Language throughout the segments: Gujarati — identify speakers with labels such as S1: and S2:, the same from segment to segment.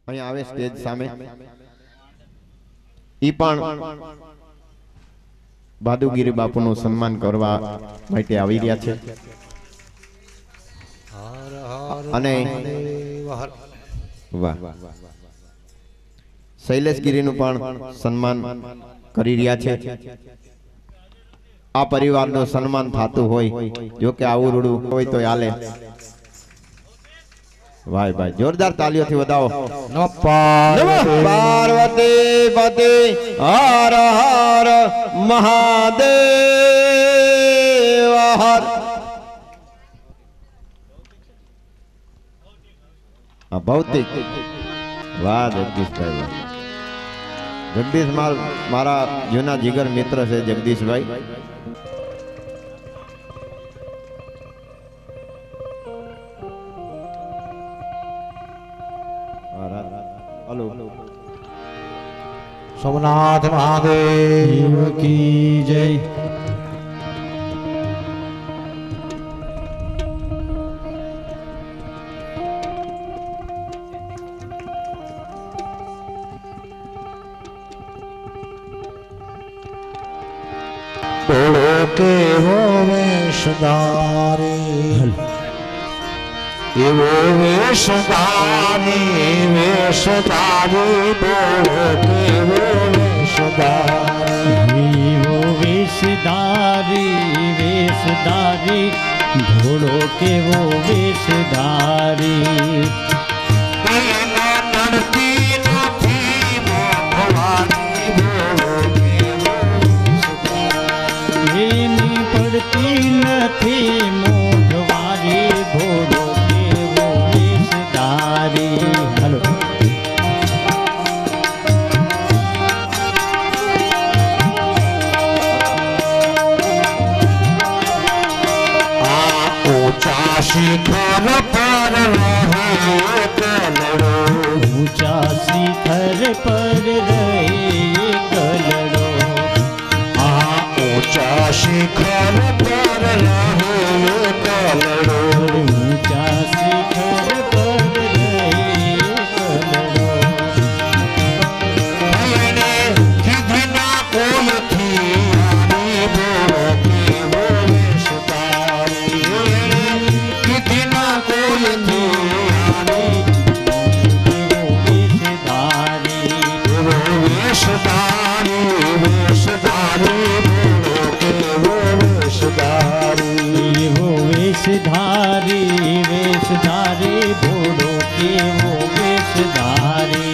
S1: અહીંયા આવે સ્ટેજ સામે ઈ પણ બાદુગીરી બાપુનું સન્માન કરવા માટે આવી રહ્યા છે અને વાહ શૈલેષ ગીરીનું પણ સન્માન કરી રહ્યા છે। આ પરિવારનું સન્માન થાતું હોય જો કે આવું રૂડું હોય તો હાલે। भाई भाई जोरदार तालियों थी बताओ। पार्वती पति हर हर महादेव हर। भौतिक वाह जगदीश भाई, जगदीश मारा जूना जिगर मित्र से जगदीश भाई। हेलो
S2: सोमनाथ महादेव की जय। बोलो के हो वेशधारी वो वेशधारी वेशधारी बोलो के वो वेशधारी
S3: वो वेशधारी वेशधारी बोलो के वो वेशधारी। पड़ती नथी मोघवारी भोलो के वो वेशधारी। हेलो
S2: ऊंचा शिखर पर रहे कलड़ो
S3: ऊंचा शिखर पर रहे कलड़ो
S2: ऊंचा शिखर पर रहे कलड़ो
S3: ऊंचा शिखर पर रहे कलड़ो।
S2: कितना कोई थी बोलो के वो वेशधारी कितना कोई थी वो वेशधारी वेशधारी
S3: वेशधारी वेशधारी भोलो के वो वेशधारी।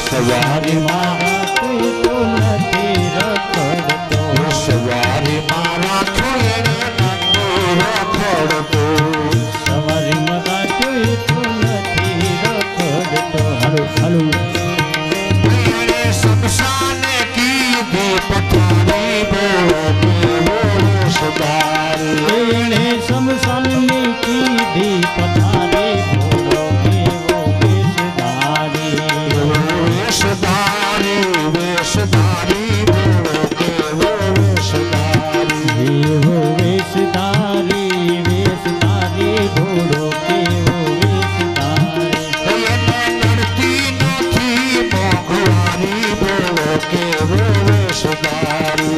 S3: सवारी मारा कोई तो नथी रखड़तो
S2: सवारी मारा कोई रखड़तो
S3: सवारी मारा कोई तो नथी रखड़तो। हेलो हेलो
S2: शमशान की भी पठारी बोलो के वो वेशधारी
S3: शमशान की भी पठारी बोलो के वो वेशधारी।
S2: वेशधारी वेशधारी बोलो के वो वेशधारी
S3: वो वेशधारी वेशधारी बोलो के वो वेशधारी।
S2: लड़ती नथी मोघवारी बोलो के वो वेशधारी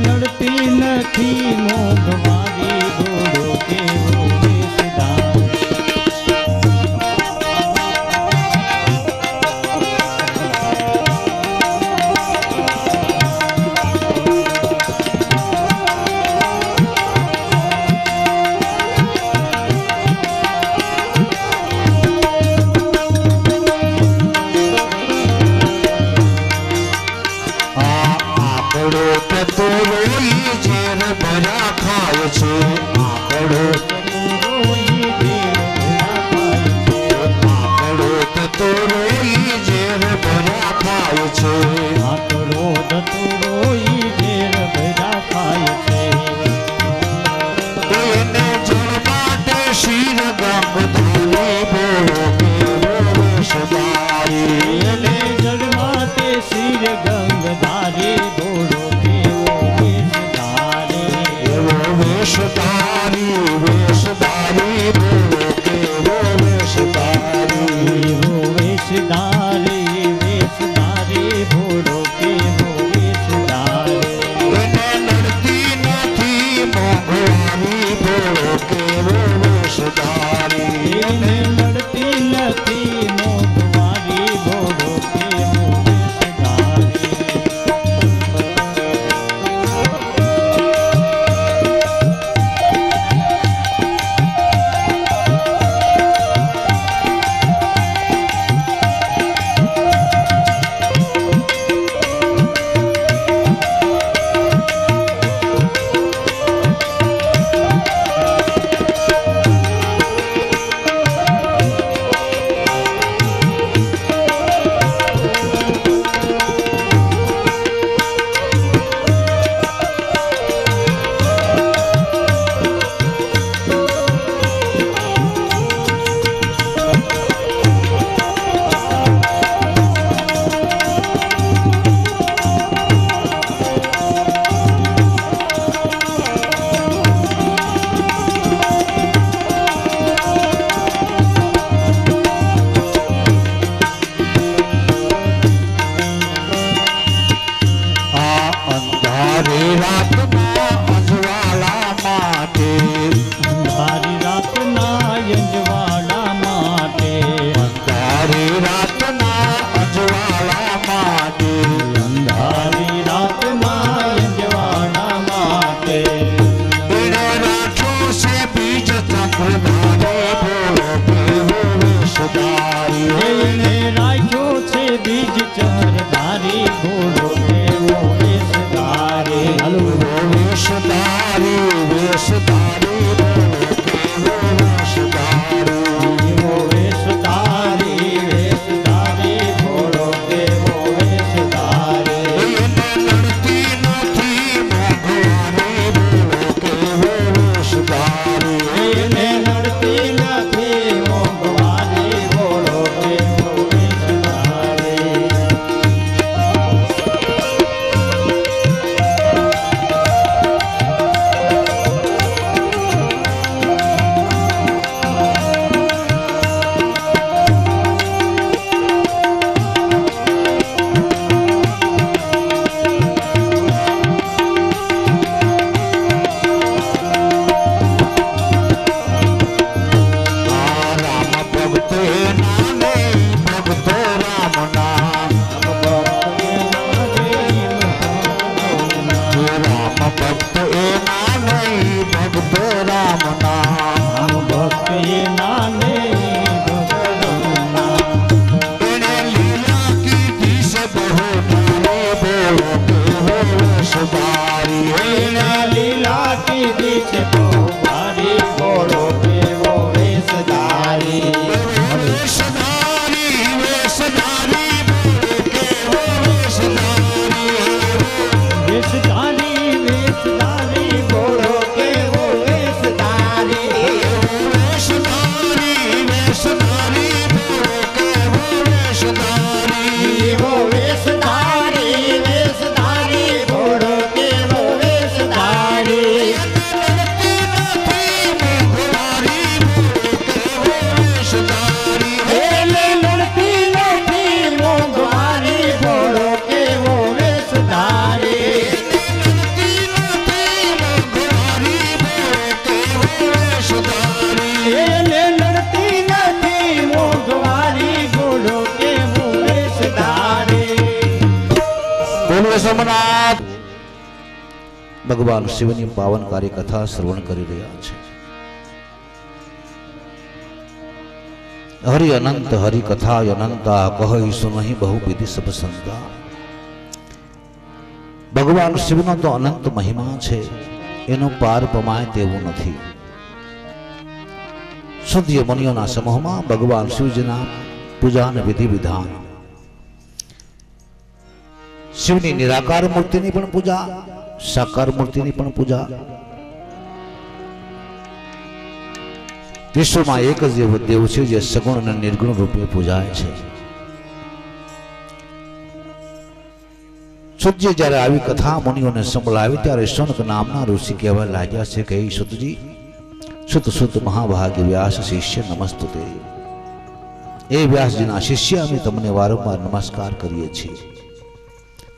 S3: लड़ती नथी मोघवारी बोलो के वो वेशधारी।
S2: तो रोई जेर भर ખાય છે આંકડો
S3: રોઈ ઝેર ભર્યા ખાય છે.
S2: આંકડો તો રોઈ ઝેર ભર્યા ખાય છે.
S3: આંકડો થતો રોઈ ઝેર ભર્યા ખાય છે.
S2: એને જળ માટે શિર ગંગધારી બોલો કેવો વેશધારી.
S3: એને જળ માટે શિર ગંગધારી બોલો કેવો વેશધારી.
S2: એવો વેશધારી વેશધારી બોલો કેવો વેશધારી.
S3: એવો વેશધારી વેશધારી બોલો કેવો વેશધારી.
S2: એને નડતી નથી મોંઘવારી બોલો કેવો વેશધારી.
S3: એને નડતી નથી મોંઘવારી બોલો કેવો વેશધારી.
S2: આ અંધારી રાતના અજવાળા માટે
S3: અંધારી રાતના અંજવાળા માટે.
S2: અંધારી રાતના અજવાળા માટે
S3: અંધારી રાતના અંજવાળા માટે.
S2: એણે રાખ્યો છે બીજ ચક્રધારી બોલો કેવો વેશધારી.
S3: એને રાખ્યો છે બીજ ચરધારી બોલો કેવો વેશધારી.
S2: એવો વેશધારી વેશધારી બોલો કેવો વેશધારી.
S3: એવો વેશધારી વેશધારી બોલો કેવો વેશધારી.
S2: એને નડતી નથી મોંઘવારી બોલો કેવો વેશધારી.
S3: એને નડતી નથી મોંઘવારી બોલો કેવો વેશધારી.
S2: આ રામ ભક્તે નામે ભક્તો રામના. રામ ભક્ત એ નામે ભક્તો રામના. એણે લીલા કીધી છે બહુ નારી બોલો કેવો વેશધારી. એણે
S3: લીલા કીધી છે બહુ ભારી બોલો કેવો વેશધારી.
S2: વેશધારી વેશધારી બોલો કેવો વેશધારી.
S3: વેશધારી વેશધારી બોલો કેવો વેશધારી.
S2: વેશધારી વેશધારી બોલો કેવો વેશધારી.
S3: એવો વેશધારી વેશધારી બોલો કેવો વેશધારી.
S2: એને નડતી નથી મોંઘવારી બોલો કેવો વેશધારી.
S3: એને નડતી નથી મોંઘવારી બોલો કેવો વેશધારી.
S1: બોલો સોમનાથ. ભગવાન શિવની પાવનકારી કથા શ્રવણ કરી રહ્યા છે. હરિ અનંત હરિ કથા અનંતા કહી સુનહી બહુ વિધિ સબ સંતા. ભગવાન શિવનો તો અનંત મહિમા છે.
S4: એનો પાર પમાય તેવું નથી. શુદ્ધ મુનિઓના સમૂહમાં ભગવાન શિવજીના પૂજા અને વિધિ વિધાન, શિવની નિરાકાર મૂર્તિની પણ પૂજા, સાકાર મૂર્તિની પણ પૂજા. વિશ્વમાં એક જ એવો દેવ છે જે સગુણ અને નિર્ગુણ રૂપે પૂજાય છે. સુતજી જ્યારે આવી કથા મુનિઓને સંભળાવી ત્યારે શૌનક નામના ઋષિ કહેવા લાગ્યા છે કે સુતજી, સુત સુત મહાભાગ્ય વ્યાસ શિષ્ય નમસ્તુતે. એ વ્યાસજીના શિષ્ય અમે તમને વારંવાર નમસ્કાર કરીએ છીએ,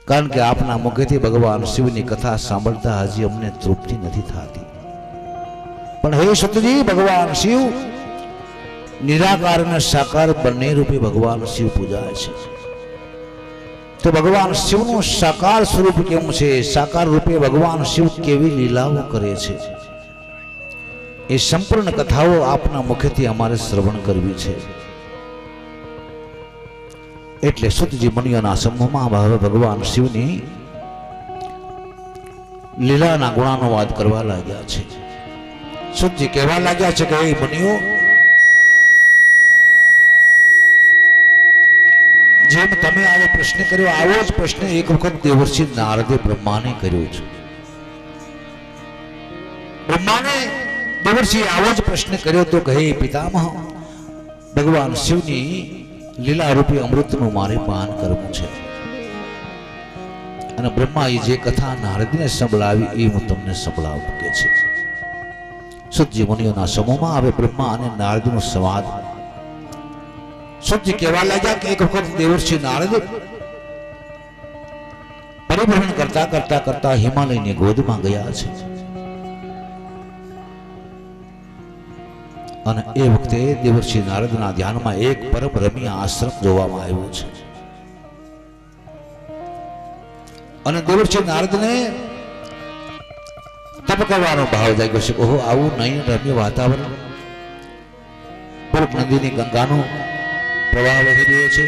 S4: કારણ કે આપના મુખેથી ભગવાન શિવની કથા સાંભળતા હજી અમને તૃપ્તિ નથી થતી. પણ હે સુતજી, ભગવાન શિવ નિરાકાર અને સાકાર બંને રૂપે ભગવાન શિવ પૂજાય છે. તો ભગવાન શિવનું સાકાર સ્વરૂપ કેવું છે, સાકાર રૂપે ભગવાન શિવ કેવી લીલાઓ કરે છે, એ સંપૂર્ણ કથાઓ આપના મુખેથી અમારે શ્રવણ કરવી છે. એટલે સુતજી મુનિઓના સમૂહમાં હવે ભગવાન શિવની લીલાના ગુણાનુવાદ કરવા લાગ્યા છે. સુતજી કહેવા લાગ્યા છે કે એ મુનિઓ, જેમ તમે આવો પ્રશ્ન કર્યો, આવો જ પ્રશ્ન એક વખત દેવર્ષિ નારદે બ્રહ્માને કર્યો છે. બ્રહ્માને દેવર્ષિ આવો જ પ્રશ્ન કર્યો તો કહે, પિતામહ, ભગવાન શિવની લીલા રૂપી અમૃતનું મારે પાન કરવું છે. અને બ્રહ્માએ જે કથા નારદને સંભળાવી એ હું તમને સંભળાવું કે છે. સુતજી મુનિઓના સમૂહમાં હવે બ્રહ્મા અને નારદનો સંવાદ. સુતજી કહેવા લાગ્યા કે એક વખત દેવર્ષિ નારદ પરિભ્રમણ કરતા કરતા કરતા હિમાલયની ગોદમાં ગયા છે. અને એ વખતે દેવર્ષિ નારદના ધ્યાનમાં એક પરમ રમ્ય આશ્રમ જોવામાં આવ્યો છે. અને દેવર્ષિ નારદને તપ કરવાનો ભાવ જાગ્યો છે. ઓહો, આવું નયન રમ્ય વાતાવરણ, પૂર્વ નદીની ગંગાનો પ્રવાહ વહી રહ્યો છે,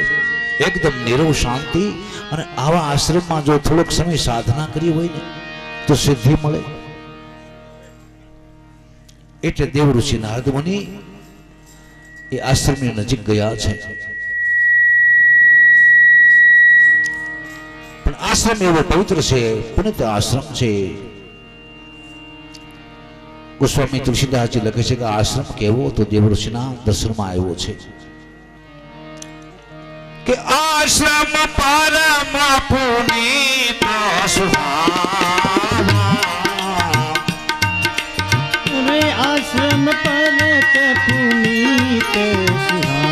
S4: એકદમ નીરવ શાંતિ. અને આવા આશ્રમમાં જો થોડોક સમય સાધના કરી હોય ને તો સિદ્ધિ મળે. એટલે દેવ ઋષિ નારદ મુનિ એ આશ્રમની નજીક ગયા છે. પણ આશ્રમ એવો પવિત્ર છે, પુનિત આશ્રમ છે. ગોસ્વામી તુલસીદાસજી લખે છે કે આશ્રમ કેવો તો દેવ ઋષિના દર્શનમાં આવ્યો છે
S2: કે આશ્રમ પરમ પુનીત સુહાવા.
S3: રે આશ્રમ પરત પુનીત સુહાવા.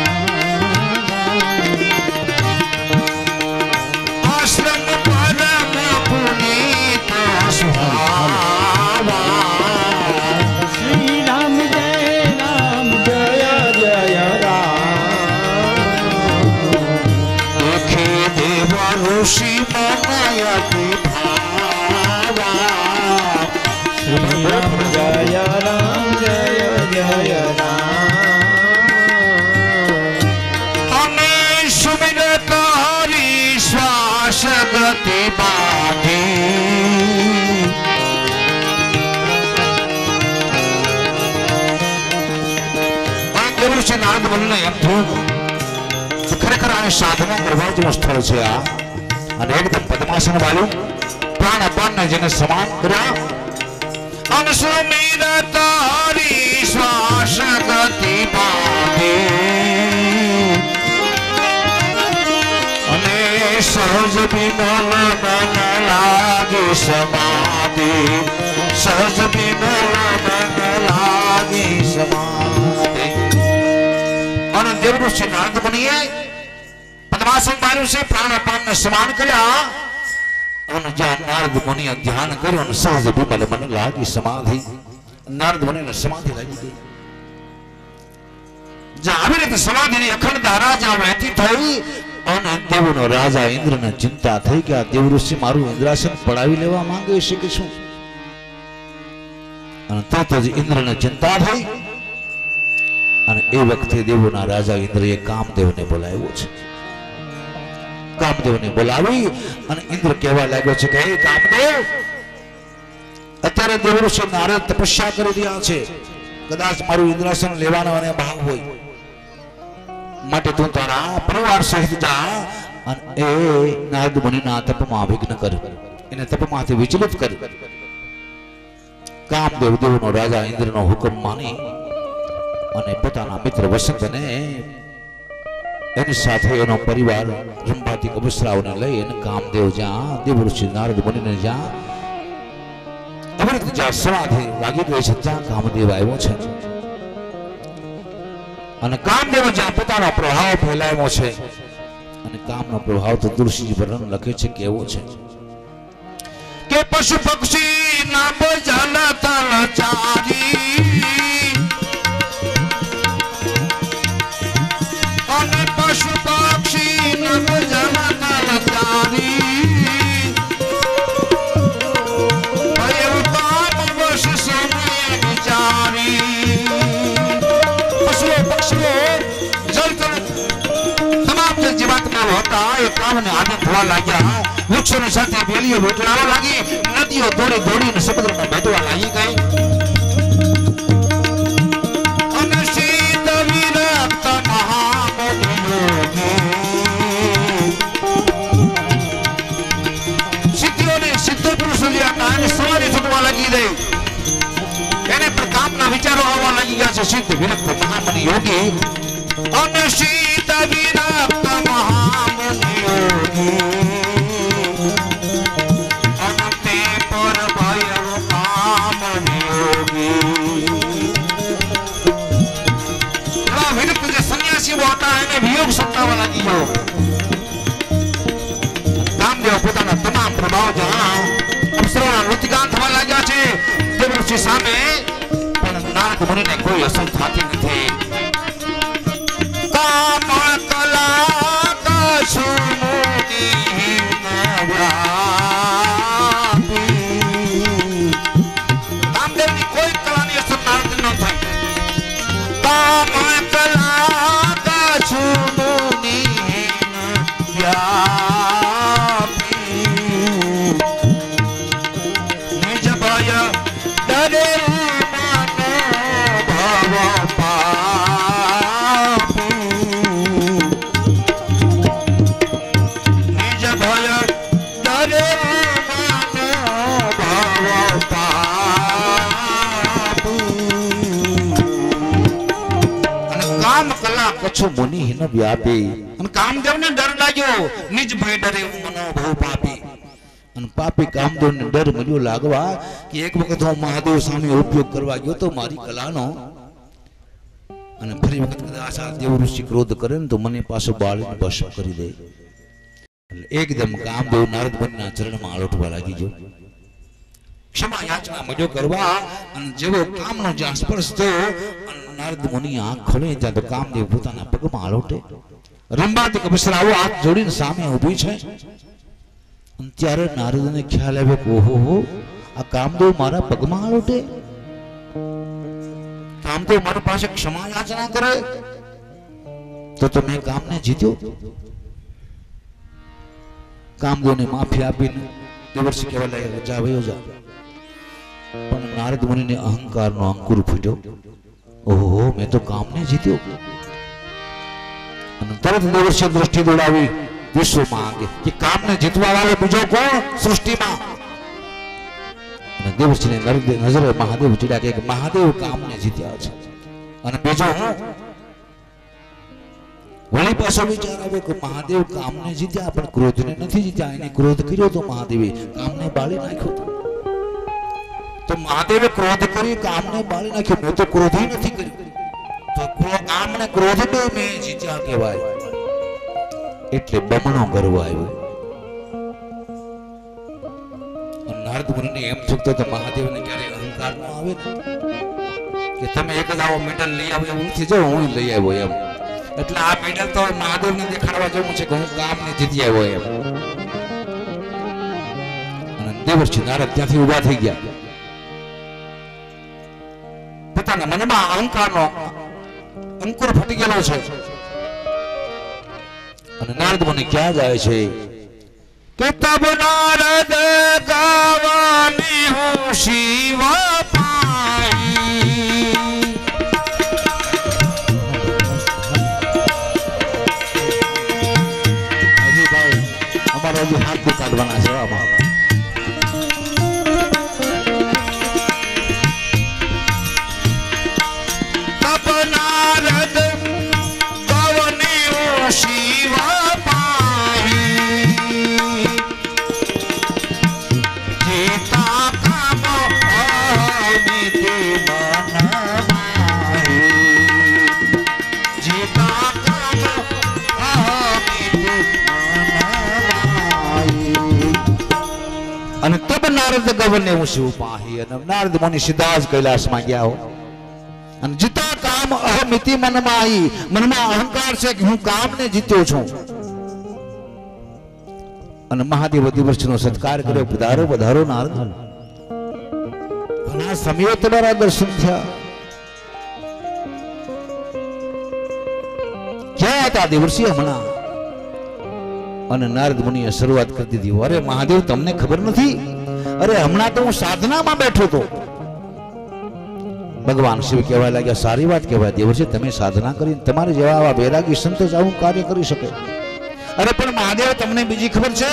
S2: આશ્રમ પરમ પુનીત સુહાવા.
S3: શ્રી રામ જય રામ જય જય રામ.
S2: દેખે દેવ ઋષિ મનયતિ ભાવા.
S3: શ્રી રામ જય રામ જય જય રામ.
S2: અમે સુમિરત હરી શ્વાસ ગતિ બાંધી. દેવર્ષિ નારદ મુનિને એમ થયું કે ખરેખર આ સાધના કરવા જેવું સ્થળ છે આ. અને એકદમ પદ્માસન વાળું પ્રાણ અપાનને જેને સમાન કર્યા. અનસુમિરત હરી શ્વાસ ગતિ બાંધી. અને સહજ વિમલ મન લાગી સમાધિ. સહજ વિમલ મન લાગી સમાધિ. અને દેવઋષિ નારદ મુનિએ પદ્માસન માર્યું છે, પ્રાણ અપાનને સમાન કર્યા. અને જ્યાં નારદ મુનિએ ધ્યાન કર્યું અને સહજ વિમલ મન લાગી સમાધિ. નારદ મુનિને સમાધિ લાગી ગઈ. જ્યાં આવી રીતે સમાધિની અખંડ ધારા જ્યાં વહેતી થઈ અને દેવનો રાજા ઇન્દ્રને ચિંતા થઈ કે આ દેવઋષિ મારું ઇન્દ્રાસન પડાવી લેવા માંગે છે કે શું. અને તરત જ ઇન્દ્રને ચિંતા થઈ. અને એ વખતે દેવોના રાજા ઇન્દ્રએ કામદેવને બોલાવ્યો છે. કામદેવને બોલાવી અને ઇન્દ્ર કહેવા લાગ્યો છે કે હે કામદેવ,
S4: અત્યારે દેવઋષિ નારદ તપસ્યા કરી રહ્યા છે, કદાચ મારું ઇન્દ્રાસન લેવાનો અને ભાવ હોય માટે તું તારા પરિવાર સહિત જા અને એ નારદ મુનિના તપમાં વિઘ્ન કર, એને તપમાંથી વિચલિત કર. કામદેવ દેવનો રાજા ઇન્દ્રનો હુકમ માની અને પોતાના મિત્ર વસંતને એની સાથે એનો પરિવાર રંભાતી અપ્સરાઓને લઈ અને કામદેવ જ્યાં દેવઋષિ નારદ મુનિને જ્યાં અમૃત જ્યાં સમાધિ લાગી ગઈ છે ત્યાં કામદેવ આવ્યો છે. અને કામદેવ જ્યાં પોતાનો પ્રભાવ ફેલાવ્યો છે અને કામનો પ્રભાવ તો તુલસીજી વર્ણન લખે છે કેવો છે કે પશુ પક્ષી ના બજાના તલચારી અને પશુ પક્ષી ના બજાના તલચારી ભય કામ વશ સમય વિચારી. પશુઓ પક્ષીઓ જળ તમામ જે જીવાત્માઓ હતા એ કામને આધીન થવા લાગ્યા. વૃક્ષોની સાથે વેલીઓ વેટલાવા લાગી, નદીઓ દોડી દોડીને સમુદ્રમાં ભેટવા લાગી ગઈ. અને શીત વિરક્ત સિદ્ધિઓને સિદ્ધ પુરુષો જે હતા એને સવારે છૂટવા લાગી ગઈ. એને પણ કામના વિચારો આવવા લાગી ગયા છે. સિદ્ધ વિરક્ત મહામની યોગી અને શીત વિરક્ત મહામની યોગી કામદેવ પોતાના તમામ પ્રભાવ જ્યાં અપ્સરાઓના નૃત્યગાન થવા લાગ્યા છે દેવઋષિ સામે પણ નારદ મુનિને કોઈ અસર થતી નથી. કામ કલા કશુમુની કામદેવની કોઈ કલાની અસર નારદ ન થઈ. કામ કલા કશુમુની નિજ ભય ડરે કચ્છ મુનિ હિન વ્યાપી. અને કામદેવને ડર લાગ્યો, નિજ ભય ડરે મનો ભવ પાપી. અને પાપી કામદેવને ડર મળ્યો લાગવા કે એક વખત હું મહાદેવ સામે ઉપયોગ કરવા ગયો તો મારી કલાનો, અને ફરી વખત કદાચ આ દેવઋષિ ક્રોધ કરે ને તો મને પાછો બાળીને ભસ્મ કરી દે. એટલે એકદમ કામદેવ નારદ મુનિના ચરણમાં આળોટવા લાગી ગયો, ક્ષમા યાચના મજો કરવા. અને જેવો કામનો જ્યાં સ્પર્શ થયો નારદ મુનિ આંખ ખોલે ત્યાં તો કામદેવ પોતાના પગમાં આલોટે. રંભાતી અપ્સરાઓ હાથ જોડીને સામે ઊભી છે. અને ત્યારે નારદને ખ્યાલ આવ્યો કે ઓહો, આ કામદેવ મારા પગમાં આલોટે, કામદેવ મારી પાસે ક્ષમા યાચના કરે તો મેં કામને જીત્યો. કામદેવને માફી આપીને દેવર્ષિ કહેવા લાગ્યા જા વયો જા. પણ નારદ મુનિને અહંકારનો અંકુર ફૂટ્યો. ઓહો, મેં તો કામને જીત્યો. અને તરત દેવર્ષિ દ્રષ્ટિ દોડાવી વિશ્વમાં આગે કે કામને જીતવા વાળો બીજો કોણ સૃષ્ટિમાં. અને દેવર્ષિને નજરે મહાદેવ ચડ્યા કે મહાદેવ કામને જીત્યા છે અને બીજો હું. વળી પાછો વિચાર આવ્યો કે મહાદેવ કામને જીત્યા પણ ક્રોધને નથી જીત્યા. એને ક્રોધ કર્યો તો મહાદેવે કામને બાળી નાખ્યો. તો મહાદેવે ક્રોધ કરી કામને બાળી નાખ્યો. મેં તો ક્રોધ નથી કર્યો. તો કામને ક્રોધ બે મેં જીત્યા કહેવાય. એટલે બમણો ગર્વ આવ્યો. નારદ મુનિને એમ થતો તો મહાદેવને ક્યારે અહંકાર ન આવે કે તમે એક જ આવો મેડલ લઈ આવો એવું નથી. જો હું લઈ આવ્યો એમ. એટલે આ મેડલ તો મહાદેવને દેખાડવા જેવું છે કે હું કામને જીતી આવ્યો એમ. અને દેવર્ષિ નારદ ત્યાંથી ઊભા થઈ ગયા. પોતાના મનમાં અહંકારનો અંકુર ફટી ગયેલો છે. અને નારદ મુનિ ક્યાં જાય છે કે તબ નારદ ગાવાની
S2: शिव पाई।
S4: अजी भाई हमारा जो हाथ भी काटवाना है आमा
S2: तब नारद गवने शिव पाई। जीता काम अमिति मन माही। जीता काम अमिति मन माही।
S4: અને તબ નારદ ગવને હું શિવ પાહી અને નારદ મુનિ સીધા જ કૈલાસમાં ગયા હો અને જીતા કામ અહમિતિ મનમાં આવી મનમાં અહંકાર છે કે હું કામને જીત્યો છું અને મહાદેવ દિવસનો સત્કાર કર્યો પધારો પધારો નારદ ઘણા સમયો તમારા દર્શન થયા ક્યાં હતા દેવર્ષિ હમણાં અને નારદ મુનિએ શરૂઆત કરી દીધી અરે મહાદેવ તમને ખબર નથી અરે હમણાં તો હું સાધનામાં બેઠો હતો ભગવાન શિવ કહેવા લાગ્યા સારી વાત કહેવાય દેવર્ષિ તમે સાધના કરીને તમારે જેવા આવા વૈરાગી સંતો જ આવું કાર્ય કરી શકે અરે પણ મહાદેવ તમને બીજી ખબર છે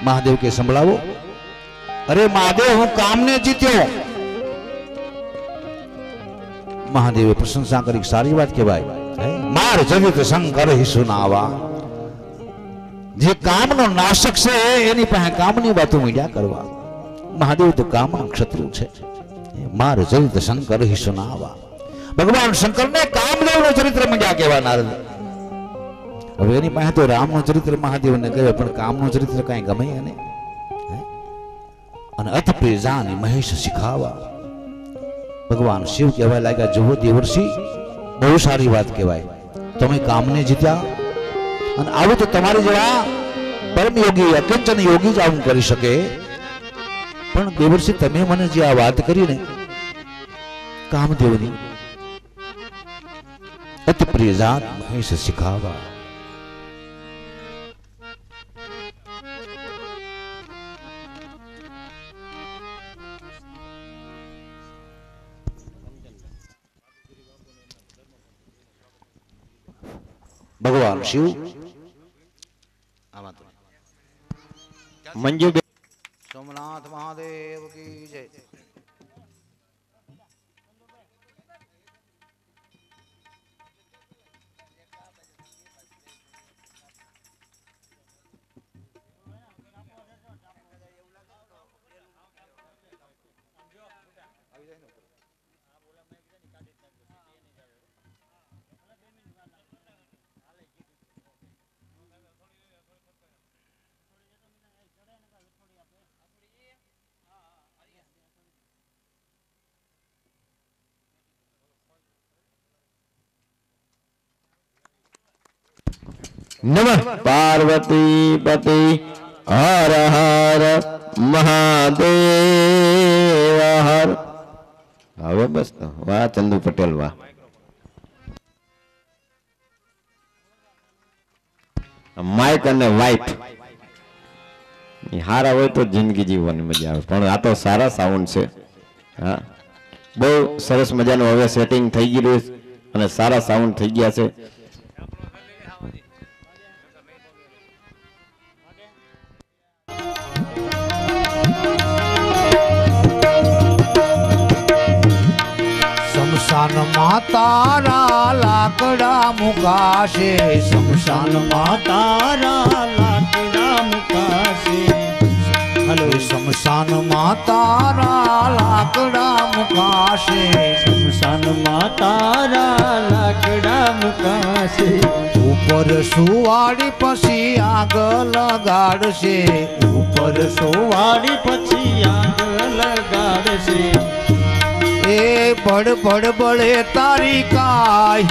S4: મહાદેવ કે સંભળાવો અરે મહાદેવ હું કામને જીત્યો મહાદેવે પ્રશંસા કરી સારી વાત કહેવાય मार जगत शंकर ही सुनावा जे काम नो नाशक से एनी पाहे कामनी बातों मीडिया करवा महादेव तो काम क्षत्रु छे मार जगत शंकर ही सुनावा भगवान शंकर ने कामदेव नो चरित्र मीडिया केवा नारद હવે એની પાસે તો રામનું ચરિત્ર મહાદેવને કહે પણ કામનું ચરિત્ર કાંઈ ગમે એને અને અત પ્રિયજાની મહેશ શીખાવા ભગવાન શિવ કહેવા લાગ્યા જુઓ દેવર્ષિ બહુ સારી વાત કહેવાય તમે કામને જીત્યા અને આવું તો તમારે જેવા પરમ યોગી અકંચન યોગી જ આવું કરી શકે પણ દેવર્ષિ તમે મને જે આ વાત કરી ને કામદેવની અતિ પ્રિયજાત મહેશ શીખાવા भगवान शिव
S1: मंजू
S4: सोमनाथ महादेव की जय
S1: नमः पार्वती पति हर हर महादेव हर। હવે બસ તો વાહ ચંદુ પટેલ વાહ માઇક અને વાઇફ હારા હોય તો જિંદગી જીવવાની મજા આવે પણ આ તો સારા સાઉન્ડ છે હા બહુ સરસ મજાનું હવે સેટિંગ થઈ ગયું અને સારા સાઉન્ડ થઈ ગયા છે
S4: शमशान मातारा लाकड़ा मुकाशे
S3: शमशान मातारा लाकड़ा मुकाशे
S4: हलो शमशान मातारा लाकड़ा मुकाशे
S3: शमशान मातारा लाकड़ा मुकाशे
S4: ऊपर सुवाड़ी पसी आग लगाड़शे
S3: ऊपर सोवाड़ी पछी आग लगाड़शे
S4: ए बड़ बड़ बड़े तारी काय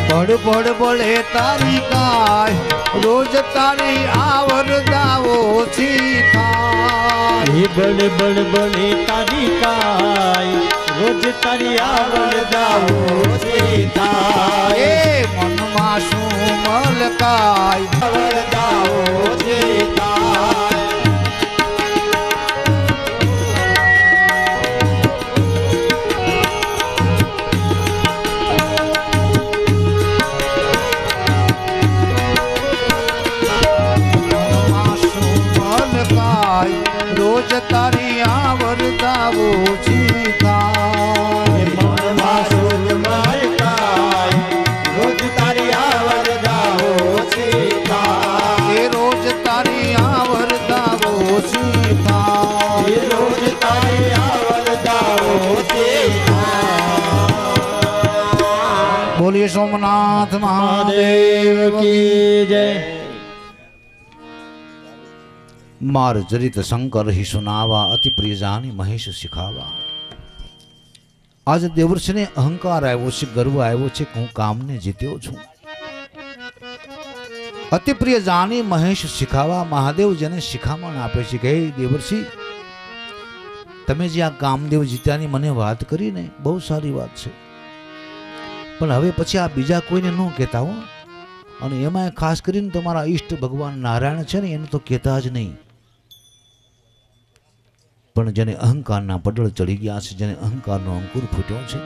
S4: बड़ बड़ बड़े तारी काय रोज तारी आवर दावो सीखाय
S3: हे बड़े बड़े बड़े तारी काय रोज तारी आवर दावो सीखाय
S4: ए मन मासू मलकाय
S3: आवर दावो सीखाय
S4: તારી આવરદા ઓછી થાય
S3: મનમાં સુખમય થાય રોજ તારી આવરદા ઓછી થાય
S4: એ રોજ તારી આવરદા ઓછી થાય
S3: રોજ તારી આવરદા ઓછી થાય
S4: બોલીએ સોમનાથ મહાદેવ
S3: મહાદેવ કી જય
S4: માર ચરિત શંકર હિ સુનાવા અતિ પ્રિય જાની મહેશ શીખાવા આજે દેવર્ષિને અહંકાર આવ્યો છે, ગર્વ આવ્યો છે કે હું કામને જીત્યો છું. અતિ પ્રિય જાની મહેશ શીખાવા મહાદેવ જેને શિખામણ આપે છે કે હે દેવર્ષિ તમે જે આ કામદેવ જીત્યાની મને વાત કરી ને બહુ સારી વાત છે, પણ હવે પછી આ બીજા કોઈને ન કહેતા હો. અને એમાં ખાસ કરીને તમારા ઈષ્ટ ભગવાન નારાયણ છે ને એને તો કહેતા જ નહીં. પણ જેને અહંકારના પડળ ચડી ગયા છે, જેને અહંકારનો અંકુર ફૂટ્યો છે,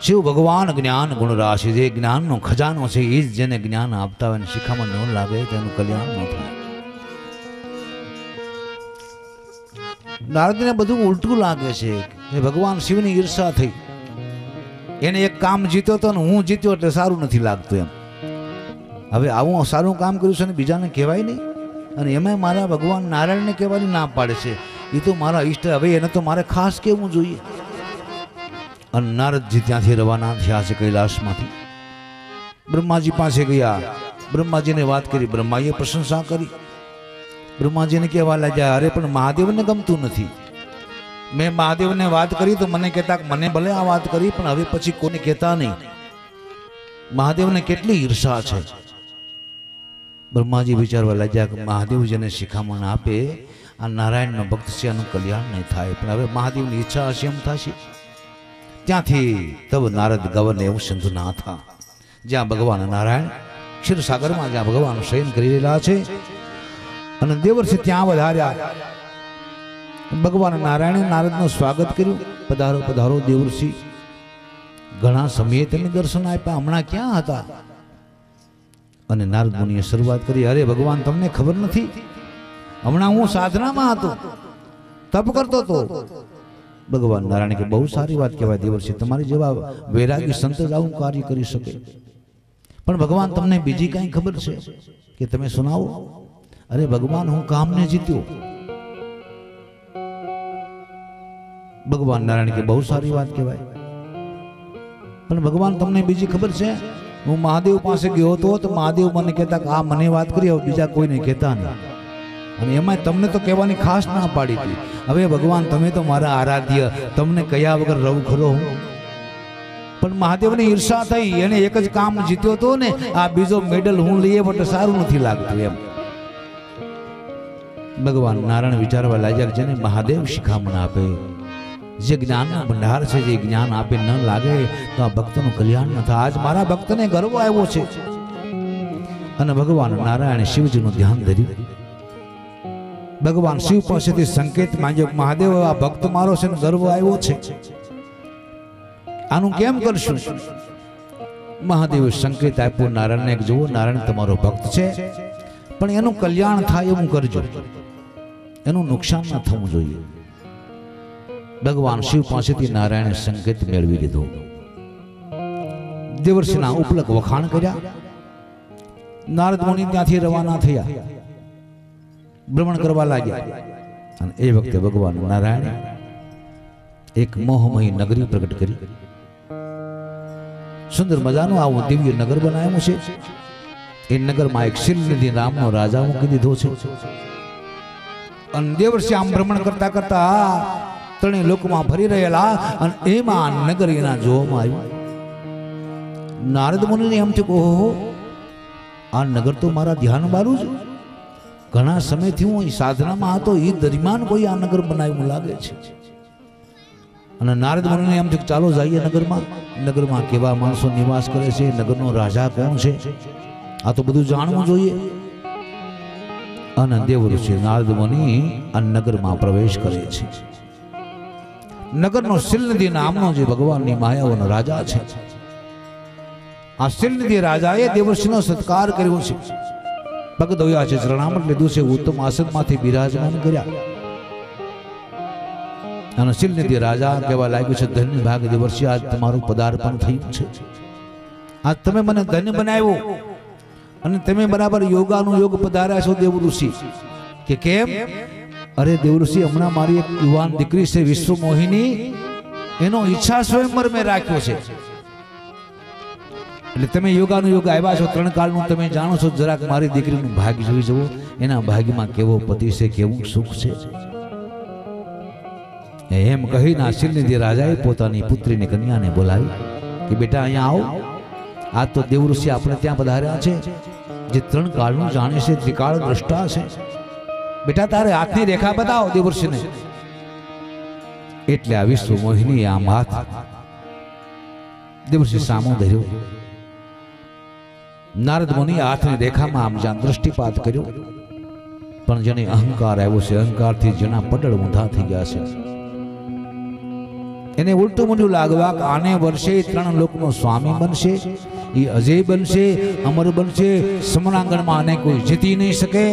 S4: શિવ ભગવાન જ્ઞાન ગુણ રાશિ જે જ્ઞાનનો ખજાનો છે એ જ જેને જ્ઞાન આપતા હોય શિખામણ ન લાગે તેનું કલ્યાણ ન થાય. નારદને બધું ઉલટું લાગે છે કે ભગવાન શિવની ઈર્ષા થઈ, એને એક કામ જીત્યો તો ને હું જીત્યો એટલે સારું નથી લાગતું એમ. હવે આવું સારું કામ કર્યું છે ને બીજાને કહેવાય નહીં, અને એમાં મારા ભગવાન નારાયણને કહેવાની ના પાડે છે. એ તો મારા ઈષ્ટ, હવે એને તો મારે ખાસ કહેવું જોઈએ. અને નારદજી ત્યાંથી રવાના થયા છે કૈલાસમાંથી. બ્રહ્માજી પાસે ગયા, બ્રહ્માજીને વાત કરી, બ્રહ્માએ પ્રશંસા કરી. બ્રહ્માજીને કહેવા લાગ્યા અરે પણ મહાદેવને ગમતું નથી. મેં મહાદેવને વાત કરી તો મને કહેતા મને ભલે આ વાત કરી પણ હવે પછી કોને કહેતા નહીં. મહાદેવને કેટલી ઈર્ષા છે. બ્રહ્માજી વિચારવા લાગ્યા કે મહાદેવ જેને શિખામણ આપે આ નારાયણનો ભક્ત છે એનું કલ્યાણ નહીં થાય, પણ હવે મહાદેવની ઈચ્છા હશે એમ થશે. ત્યાંથી તબ નારદ ગવન એવું સિંધુ નાથા, જ્યાં ભગવાન નારાયણ ક્ષીરસાગરમાં જ્યાં ભગવાન શયન કરી રહેલા છે અને દેવર્ષિ ત્યાં વધાર્યા. ભગવાન નારાયણે નારદનું સ્વાગત કર્યું. પધારો પધારો દેવર્ષિ, ઘણા સમયે તમે દર્શન આપ્યા, હમણાં ક્યાં હતા? અને નારદ મુનિએ શરૂઆત કરી અરે ભગવાન તમને ખબર નથી, હમણાં હું સાધનામાં હતો, તપ કરતો હતો. ભગવાન નારાયણ કે બહુ સારી વાત કહેવાય દેવર્ષિ, તમારી જેવા વૈરાગી સંત જ આવું કાર્ય કરી શકે. પણ ભગવાન તમને બીજી કઈ ખબર છે કે તમે સુનાવો? અરે ભગવાન હું કામને જીત્યો. ભગવાન નારાયણ કે બહુ સારી વાત કહેવાય, પણ ભગવાન તમને બીજી ખબર છે? હું મહાદેવ પાસે ગયો હતો તો મહાદેવ મને કહેતા કે આ મને વાત કરી, હવે બીજા કોઈને કહેતા નહીં. અને એમાં તમને તો કહેવાની ખાસ ના પાડી હતી. હવે ભગવાન તમે તો મારા આરાધ્ય, તમને કયા વગર રહું ખરો હું? પણ મહાદેવની ઈર્ષા થઈ, એને એક જ કામ જીત્યો હતો ને, આ બીજો મેડલ હું લઈએ એટલે સારું નથી લાગતું એમ. ભગવાન નારાયણ વિચારવા લાગ્યા જેને મહાદેવ શિખામણ આપે, જે જ્ઞાનનો ભંડાર છે, જે જ્ઞાન આપે ન લાગે તો આ ભક્તનું કલ્યાણ ન થાય. આજ મારા ભક્તને ગર્વ આવ્યો છે. અને ભગવાન નારાયણે શિવજીનું ધ્યાન ધર્યું. ભગવાન શિવ પાસેથી સંકેત માંગ્યો, મહાદેવ આ ભક્ત મારો છે ને ગર્વ આવ્યો છે, આનું કેમ કરશું? મહાદેવે સંકેત આપ્યો નારાયણને, જુઓ નારાયણ તમારો ભક્ત છે પણ એનું કલ્યાણ થાય એવું કરજો, એનું નુકસાન ન થવું જોઈએ. ભગવાન શિવ પાસેથી નારાયણે સંકેત મેળવી લીધો. દેવર્ષિના ઉપલક વખાણ કર્યા. નારદ મુનિ ત્યાંથી રવાના થયા, ભ્રમણ કરવા લાગ્યા. અને એ વખતે ભગવાન નારાયણે એક મોહમયી નગરી પ્રગટ કરી. સુંદર મજાનું આવું દિવ્ય નગર બનાવ્યું છે. એ નગરમાં એક શિલનિધિ નામનો રાજા મૂકી દીધો છે. અને દેવર્ષિ આમ ભ્રમણ કરતા કરતા ત્રણેય લોકમાં ફરી રહેલા અને એમાં નગર એના જોવામાં આવ્યું. નારદ મુનિને એમ થયું ઓહો, આ નગર તો મારા ધ્યાન બારું છે. ઘણા સમયથી હું સાધનામાં હતો, એ દરમિયાન કોઈ આ નગર બનાવ્યું લાગે છે. અને નારદ મુનિને એમ થયું ચાલો જઈએ નગરમાં. નગરમાં કેવા માણસો નિવાસ કરે છે, નગરનો રાજા કોણ છે, આ તો બધું જાણવું જોઈએ. અને દેવઋષિ નારદ મુનિ આ નગરમાં પ્રવેશ કરે છે. નગરનો શિલનિધિ નામનો જે ભગવાનની માયાઓનો રાજા છે, આ શિલનિધિ રાજાએ દેવર્ષિનો સત્કાર કર્યો છે. પગ ધોયા છે, ચરણામૃત લીધું છે, ઉત્તમ આસનમાંથી બિરાજમાન કર્યા. અને શિલનિધિ રાજા કહેવા લાગ્યું છે, ધન્ય ભાગ દેવર્ષિ, આજ તમારું પદાર્પણ થયું છે. આજ તમે મને ધન્ય બનાવ્યો અને તમે બરાબર યોગાનું યોગ પધાર્યા છો દેવ ઋષિ. કે કેમ? અરે દેવ ઋષિ, હમણાં મારી એક યુવાન દીકરી છે વિશ્વ મોહિની, એનો ઈચ્છા સ્વયંવર મેં રાખ્યો છે. એટલે તમે યોગાનું યોગ આવ્યા છો, 3 કાળનું તમે જાણો છો. જરાક મારી દીકરીનું ભાગ્ય જોઈ જવો, એના ભાગ્યમાં કેવો પતિ છે, કેવું સુખ છે. એમ કહીને શિલનિધિ રાજાએ પોતાની પુત્રીની કન્યાને બોલાવી કે બેટા અહીંયા આવો. આ તો દેવ ઋષિ આપણે ત્યાં પધાર્યા છે, જે 3 કાળનું જાણે છે, ત્રિકાળ દ્રષ્ટા છે. બેટા તારે હાથની રેખા બતાવો દેવ ઋષિને. એટલે આ વિશ્વ મોહિની આમ હાથ દેવ ઋષિ સામો ધર્યો. નારદ મુનિ હાથની રેખામાં આમ જ્યાં દ્રષ્ટિપાત કર્યો, પણ જેને અહંકાર આવ્યો છે, અહંકારથી જેના પડળ ઊંધા થઈ ગયા છે, એને ઉલટું મૂંડું લાગવા કે આને વર્ષે 3 લોકનો સ્વામી બનશે, એ અજય બનશે, અમર બનશે, સમરાંગણમાં આને કોઈ જીતી નહીં શકે.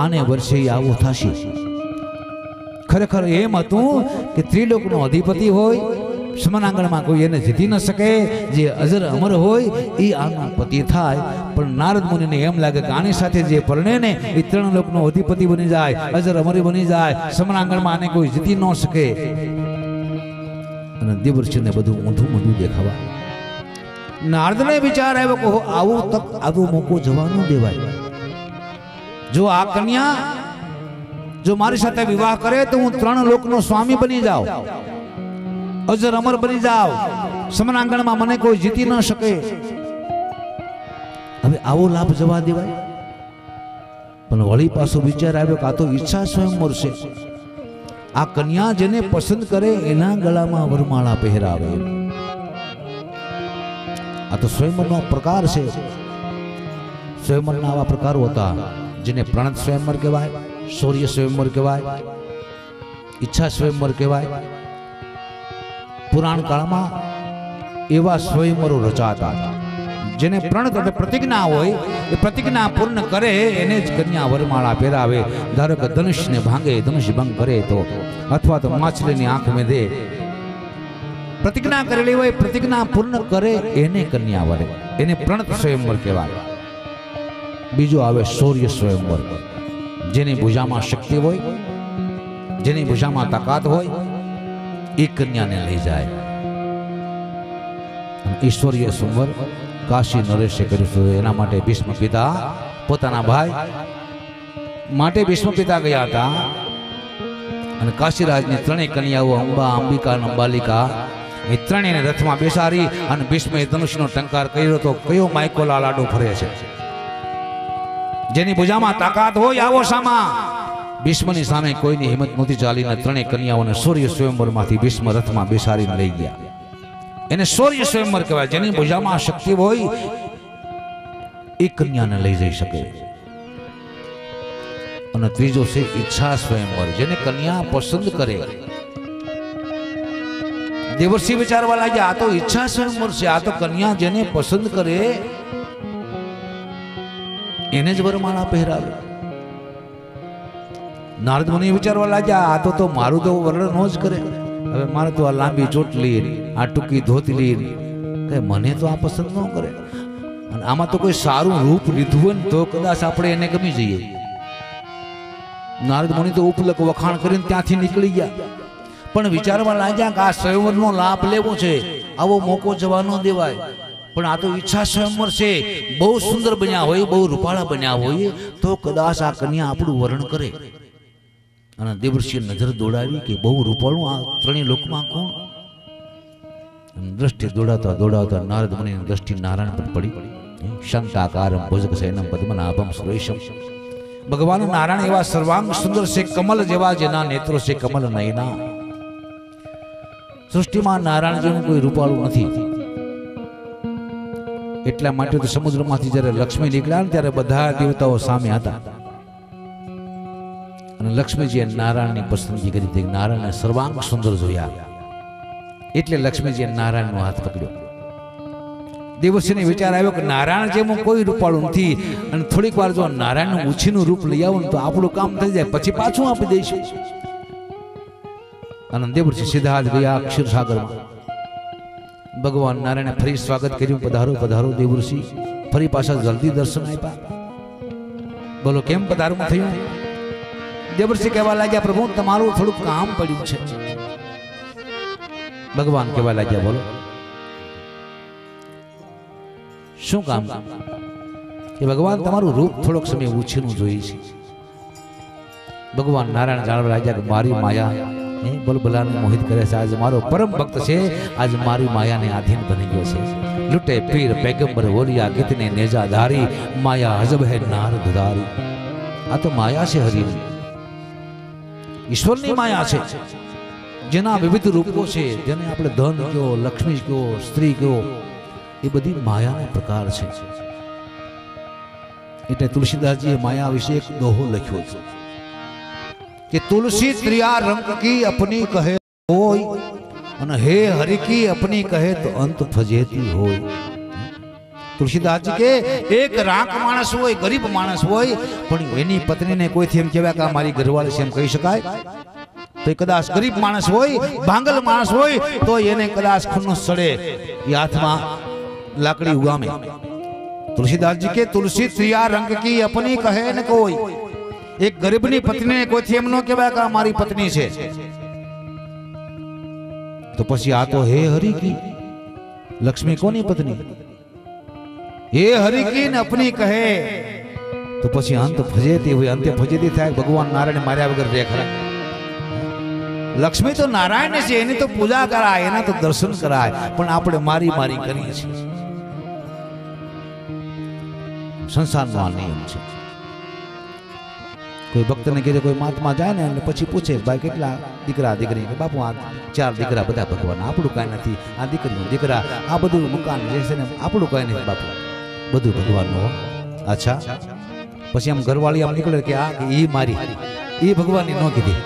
S4: આને વર્ષે આવો થશે. ખરેખર એમ હતું કે ત્રિલોકનો અધિપતિ હોય, સમરાંગણમાં કોઈ એને જીતી ન શકે, જે અજર અમર હોય એ આનો પતિ થાય. પણ નારદ મુનિને એમ લાગે કે આની સાથે જે પરણે ને એ 3 લોકનો અધિપતિ બની જાય, અજર અમર બની જાય, સમરાંગણમાં આને કોઈ જીતી ન શકે. અને દેવર્ષિને બધું ઊંધું ઊંધું દેખાવા. નારદને વિચાર આવ્યો કે આવો મોકો જવા ન દેવાય. જો આ કન્યા જો મારી સાથે વિવાહ કરે તો હું 3 લોકનો સ્વામી બની જાઉં, અજર અમર બની જાઉં, સમરાંગણમાં મને કોઈ જીતી ન શકે. હવે આવો લાભ જવા દેવાય? પણ વળી પાછો વિચાર આવ્યો કે આ તો ઈચ્છા સ્વયંવર છે. આ કન્યા જેને પસંદ કરે એના ગળામાં વરમાળા પહેરાવે. આ તો સ્વયંવરનો પ્રકાર છે. સ્વયંવરના આવા પ્રકારો હતા, જેને પ્રણત સ્વયંવર કહેવાય, શૌર્ય સ્વયંવર કહેવાય, ઈચ્છા સ્વયંવર કહેવાય. પુરાણ કાળમાં એવા સ્વયંવરો રચાતા. જેને પ્રણત એટલે પ્રતિજ્ઞા હોય, એ પ્રતિજ્ઞા પૂર્ણ કરે એને જ કન્યા વરમાળા પહેરાવે. ધારો કે ધનુષને ભાંગે, ધનુષ ભંગ કરે તો, અથવા તો માછલીની આંખ મેધે, પ્રતિજ્ઞા કરેલી હોય, પ્રતિજ્ઞા પૂર્ણ કરે એને કન્યા વરે, એને પ્રણત સ્વયંવર કહેવાય. બીજો આવે શૌર્ય સ્વયંવર. જેની ભુજામાં શક્તિ હોય, જેની ભુજામાં તાકાત હોય, એ કન્યાને લઈ જાય. ઈશ્વરીય સ્વયંવર કાશી નરેશે કર્યું છે. એના માટે ભીષ્મ પિતા પોતાના ભાઈ માટે ભીષ્મ પિતા ગયા હતા અને કાશીરાજની 3 કન્યાઓ અંબા, અંબિકા અને અંબાલિકા, એ 3ને રથમાં બેસાડી અને ભીષ્મે ધનુષનો ટંકાર કર્યો તો કયો માયકોલા લાડો ફરે છે. જેની ભુજામાં તાકાત હોય આવો સામા. ભીષ્મની સામે કોઈની હિંમત નહોતી ચાલીને 3 કન્યાઓને શૌર્ય સ્વયંવરમાંથી ભીષ્મ રથમાં બેસાડીને લઈ ગયા. એને શૌર્ય સ્વયંવર કહેવાય. જેની ભુજામાં શક્તિ હોય એ કન્યાને લઈ જઈ શકે. અને ત્રીજો છે ઈચ્છા સ્વયંવર, જેને કન્યા પસંદ કરે. દેવર્ષિ વિચારવા લાગ્યા, આ તો ઈચ્છા સ્વયંવર છે, આ તો કન્યા જેને પસંદ કરે એને જ વરમાળા પહેરાવે. નારદ મુનિ વિચારવા લાગ્યા, આ તો મારું તો વર્ણન ન જ કરે. હવે મારે તો આ લાંબી ચોટલી, આ ટૂંકી ધોતલી, કે મને તો આ પસંદ ન કરે. અને આમાં તો કોઈ સારું રૂપ લીધું હોય ને તો કદાચ આપણે એને ગમી જઈએ. નારદ મુનિ તો ઉપલક વખાણ કરીને ત્યાંથી નીકળી ગયા. પણ વિચારવા લાગ્યા કે આ સ્વયંવરનો લાભ લેવો છે, આવો મોકો જવા ન દેવાય. પણ આ તો ઈચ્છા સ્વયંવર છે. બહુ સુંદર બન્યા હોય, બહુ રૂપાળા બન્યા હોય તો કદાચ આ કન્યા આપણું વર્ણન કરે. અને દેવર્ષિએ નજર દોડાવી કે બહુ રૂપાળું આ 3 લોકમાં કોણ? દ્રષ્ટિ દોડાતા દોડાતા નારદ મુનિની દ્રષ્ટિ નારાયણ પર પડી. શાંતાકારમ ભુજગશયનમ પદ્મનાભમ સુરેશમ. ભગવાન નારાયણ એવા સર્વાંગ સુંદર છે, કમલ જેવા જેના નેત્રો છે કમલ નયના. સૃષ્ટિમાં નારાયણ જેવું કોઈ રૂપાળું નથી. એટલા માટે તો સમુદ્રમાંથી જ્યારે લક્ષ્મી નીકળ્યા ત્યારે બધા દેવતાઓ સામે હતા અને લક્ષ્મીજીએ નારાયણની પસંદગી કરી હતી. નારાયણને સર્વાંગ સુંદર જોયા એટલે લક્ષ્મીજીએ નારાયણનો હાથ પકડ્યો. દેવર્ષિને વિચાર આવ્યો કે નારાયણ જેવું કોઈ રૂપાળું નથી અને થોડીક વાર જો નારાયણનું ઉછીનું રૂપ લઈ આવું તો આપણું કામ થઈ જાય, પછી પાછું આપી દઈશું. અને દેવર્ષિ સીધા જ ગયા ક્ષીરસાગરમાં. ભગવાન નારાયણે ફરી સ્વાગત કર્યું, પધારો પધારો દેવર્ષિ. ફરી પાછા જલ્દી દર્શન આપ્યા. બોલો કેમ પધારવું થયું? દેવર્ષિ કહેવા લાગ્યા, પ્રભુ તમારું થોડું કામ પડ્યું છે. ભગવાન કહેવા લાગ્યા, બોલો શું કામ? કે ભગવાન તમારું રૂપ થોડોક સમય ઉછીનું જોઈએ છે. ભગવાન નારાયણ જાણવા લાગ્યા કે મારી માયા બલબલાને મોહિત કરે છે. આજ મારો પરમ ભક્ત છે, આજ મારી માયાને આધીન બની ગયો છે. લૂટે પીર પૈગંબર બોલિયા કિતને નેજાધારી, માયા હજબ હે નારદ ધારી. આ તો માયા છે હરિની, ઈશ્વરની માયા છે, જેના વિવિધ રૂપો છે. જેને આપણે ધન કયો, લક્ષ્મી કયો, સ્ત્રી કયો, એ બધી માયાના પ્રકાર છે. એટલે તુલસીદાસજીએ માયા વિશે એક દોહો લખ્યો છે કે તુલસી ત્રિયા રંગ કી અપની કહે હોય, અને હે હરિ કી અપની કહે તો અંત ફજેતી હોય. તુલસીદાસજી કે એક રાંક માણસ હોય, ગરીબ માણસ હોય, પણ એની પત્નીને કોઈથી એમ કહેવાય કે આ મારી ઘરવાળી છે એમ કહી શકાય? તો એ કદાચ ગરીબ માણસ હોય, ભાંગલ માણસ હોય, તો એને કદાચ ખૂનો સડે, એ હાથમાં લાકડી ઉગામે. તુલસીદાસજી કે તુલસી ત્રિયા રંગ કી અપની કહે ને કોઈ, એક ગરીબની પત્નીને કોઈથી એમ ન કહેવાય કે આ મારી પત્ની છે. તો પછી આ તો હે હરિ કી, લક્ષ્મી કોની પત્ની? હે હરિ કી ને અપની કહે તો પછી અંત ફજેતી હોય, અંતે ફજેતી થાય. ભગવાન નારાયણ માર્યા વગર રે ખરા? લક્ષ્મી તો નારાયણ છે, એની તો પૂજા કરાય, એના તો દર્શન કરાય, પણ આપણે મારી મારી કરીએ છીએ. સંસારનો આ નિયમ છે. કોઈ ભક્તને કીધે કોઈ મહાત્મા જાય ને એટલે પછી પૂછે ભાઈ કેટલા દીકરા દીકરી? કે બાપુ આ 4 દીકરા, બધા ભગવાન, આપણું કાંઈ નથી. આ દીકરીઓ દીકરા, આ બધું મકાન જે છે ને આપણું કાંઈ નથી બાપુ, બધું ભગવાનનું. અચ્છા, પછી આમ ઘરવાળી આમ નીકળે કે આ એ મારી, એ ભગવાનની ન કીધી.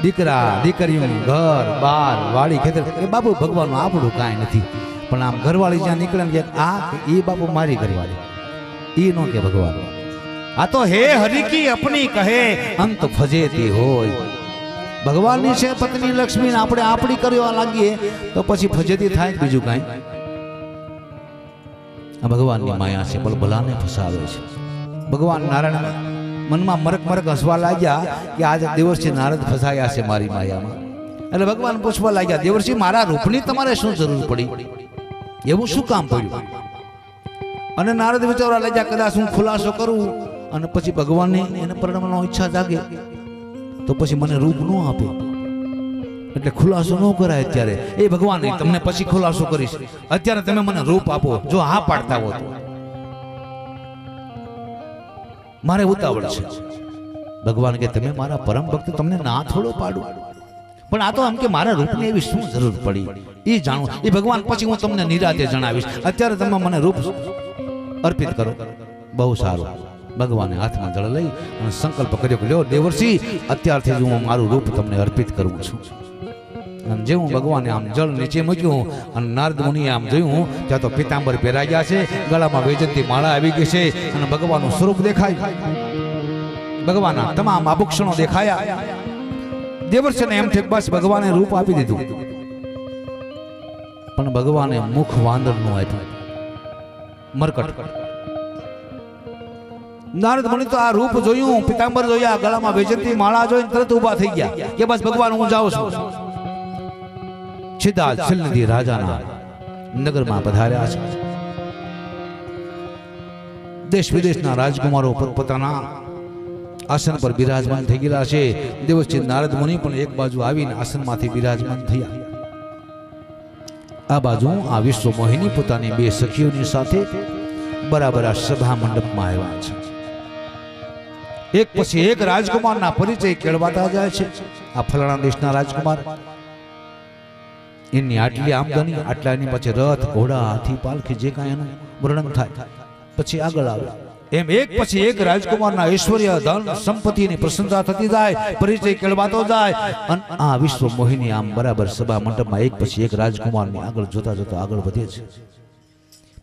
S4: દીકરા દીકરીઓ, ઘર બાર, વાડી ખેતર, એ બાપુ ભગવાનનું, આપણું કાંઈ નથી. પણ આમ ઘરવાળી જ્યાં નીકળે ને આ એ બાપુ મારી ઘરવાળી, એ નો કે ભગવાન. આ તો હે હરિ કી અપની કહે અંત ફજેતી હોય. ભગવાનની છે પત્ની લક્ષ્મી, આપણે આપણી કરવા લાગીએ તો પછી ફજેતી થાય, બીજું કાંઈ. આ ભગવાનની માયા છે, બલબલાને ફસાવે છે. ભગવાન નારાયણ મનમાં મરક મરક હસવા લાગ્યા કે આજે દેવર્ષિ નારદ ફસાયા છે મારી માયામાં. એટલે ભગવાન પૂછવા લાગ્યા, દેવર્ષિ મારા રૂપની તમારે શું જરૂર પડી? એવું શું કામ પડ્યું? અને નારદ વિચારવા લાગ્યા કદાચ હું ખુલાસો કરું અને પછી ભગવાનને એને પરણવાનો ઈચ્છા જાગે તો પછી મને રૂપ ન આપે, એટલે ખુલાસો ન કરાય અત્યારે. એ ભગવાન તમને પછી ખુલાસો કરીશ, અત્યારે તમે મને રૂપ આપો. જો હા પાડતા હો તો મારે ઉતાવળ છે. ભગવાન કે તમે મારા પરમ ભક્ત, તમને ના થોડો પાડું, પણ આ તો આમ કે મારા રૂપની એવી શું જરૂર પડી એ જાણો. એ ભગવાન પછી હું તમને નિરાતે જણાવીશ, અત્યારે તમે મને રૂપ અર્પિત કરો. બહુ સારું. ભગવાને હાથમાં જળ લઈ અને સંકલ્પ કર્યો કે લ્યો દેવર્ષિ, અત્યારથી જ હું મારું રૂપ તમને અર્પિત કરું છું. અને જેવું ભગવાને આમ જળ નીચે મૂક્યું અને નારદ મુનિએ આમ જોયું ત્યાં તો પીતાંબર પહેરાઈ ગયા છે, ગળામાં વૈજયંતી માળા આવી ગઈ છે અને ભગવાનનું સ્વરૂપ દેખાય. ભગવાનના તમામ આભૂષણો દેખાયા. દેવર્ષિને એમ થયું બસ ભગવાને રૂપ આપી દીધું, પણ ભગવાને મુખ વાંદરનું આપ્યું, મરકટ. નારદ મુનિ તો આ રૂપ જોયું, પીતાંબર જોયા, ગળામાં વૈજયંતી માળા જોઈને તરત ઊભા થઈ ગયા કે બસ ભગવાન હું જાઉં છું. સીધા શિલનિધિ રાજાના નગરમાં પધાર્યા છે. દેશ વિદેશના રાજકુમારો પોતાના આસન પર બિરાજમાન થઈ ગયેલા છે. દેવર્ષિ નારદ મુનિ પણ એક બાજુ આવીને આસનમાંથી બિરાજમાન થયા. આ બાજુ આ વિશ્વ મોહિની પોતાની 2 સખીઓની સાથે બરાબર આ સભા મંડપમાં આવ્યા છે. એક પછી એક રાજકુમારના પરિચય કેળવાતા જાય છે. આ ફલાણા દેશના રાજકુમાર, એની આટલી આમદની, આટલા એની પછી રથ, ઘોડા, હાથી, પાલખી, જે કાંઈ એનું વર્ણન થાય. પછી આગળ આવે એમ એક પછી એક રાજકુમારના ઐશ્વર્ય, ધન, સંપત્તિની પ્રશંસા થતી જાય, પરિચય કેળવાતો જાય. અને આ વિશ્વ મોહિની આમ બરાબર સભા મંડપમાં એક પછી એક રાજકુમારની આગળ જોતા જોતા આગળ વધે છે.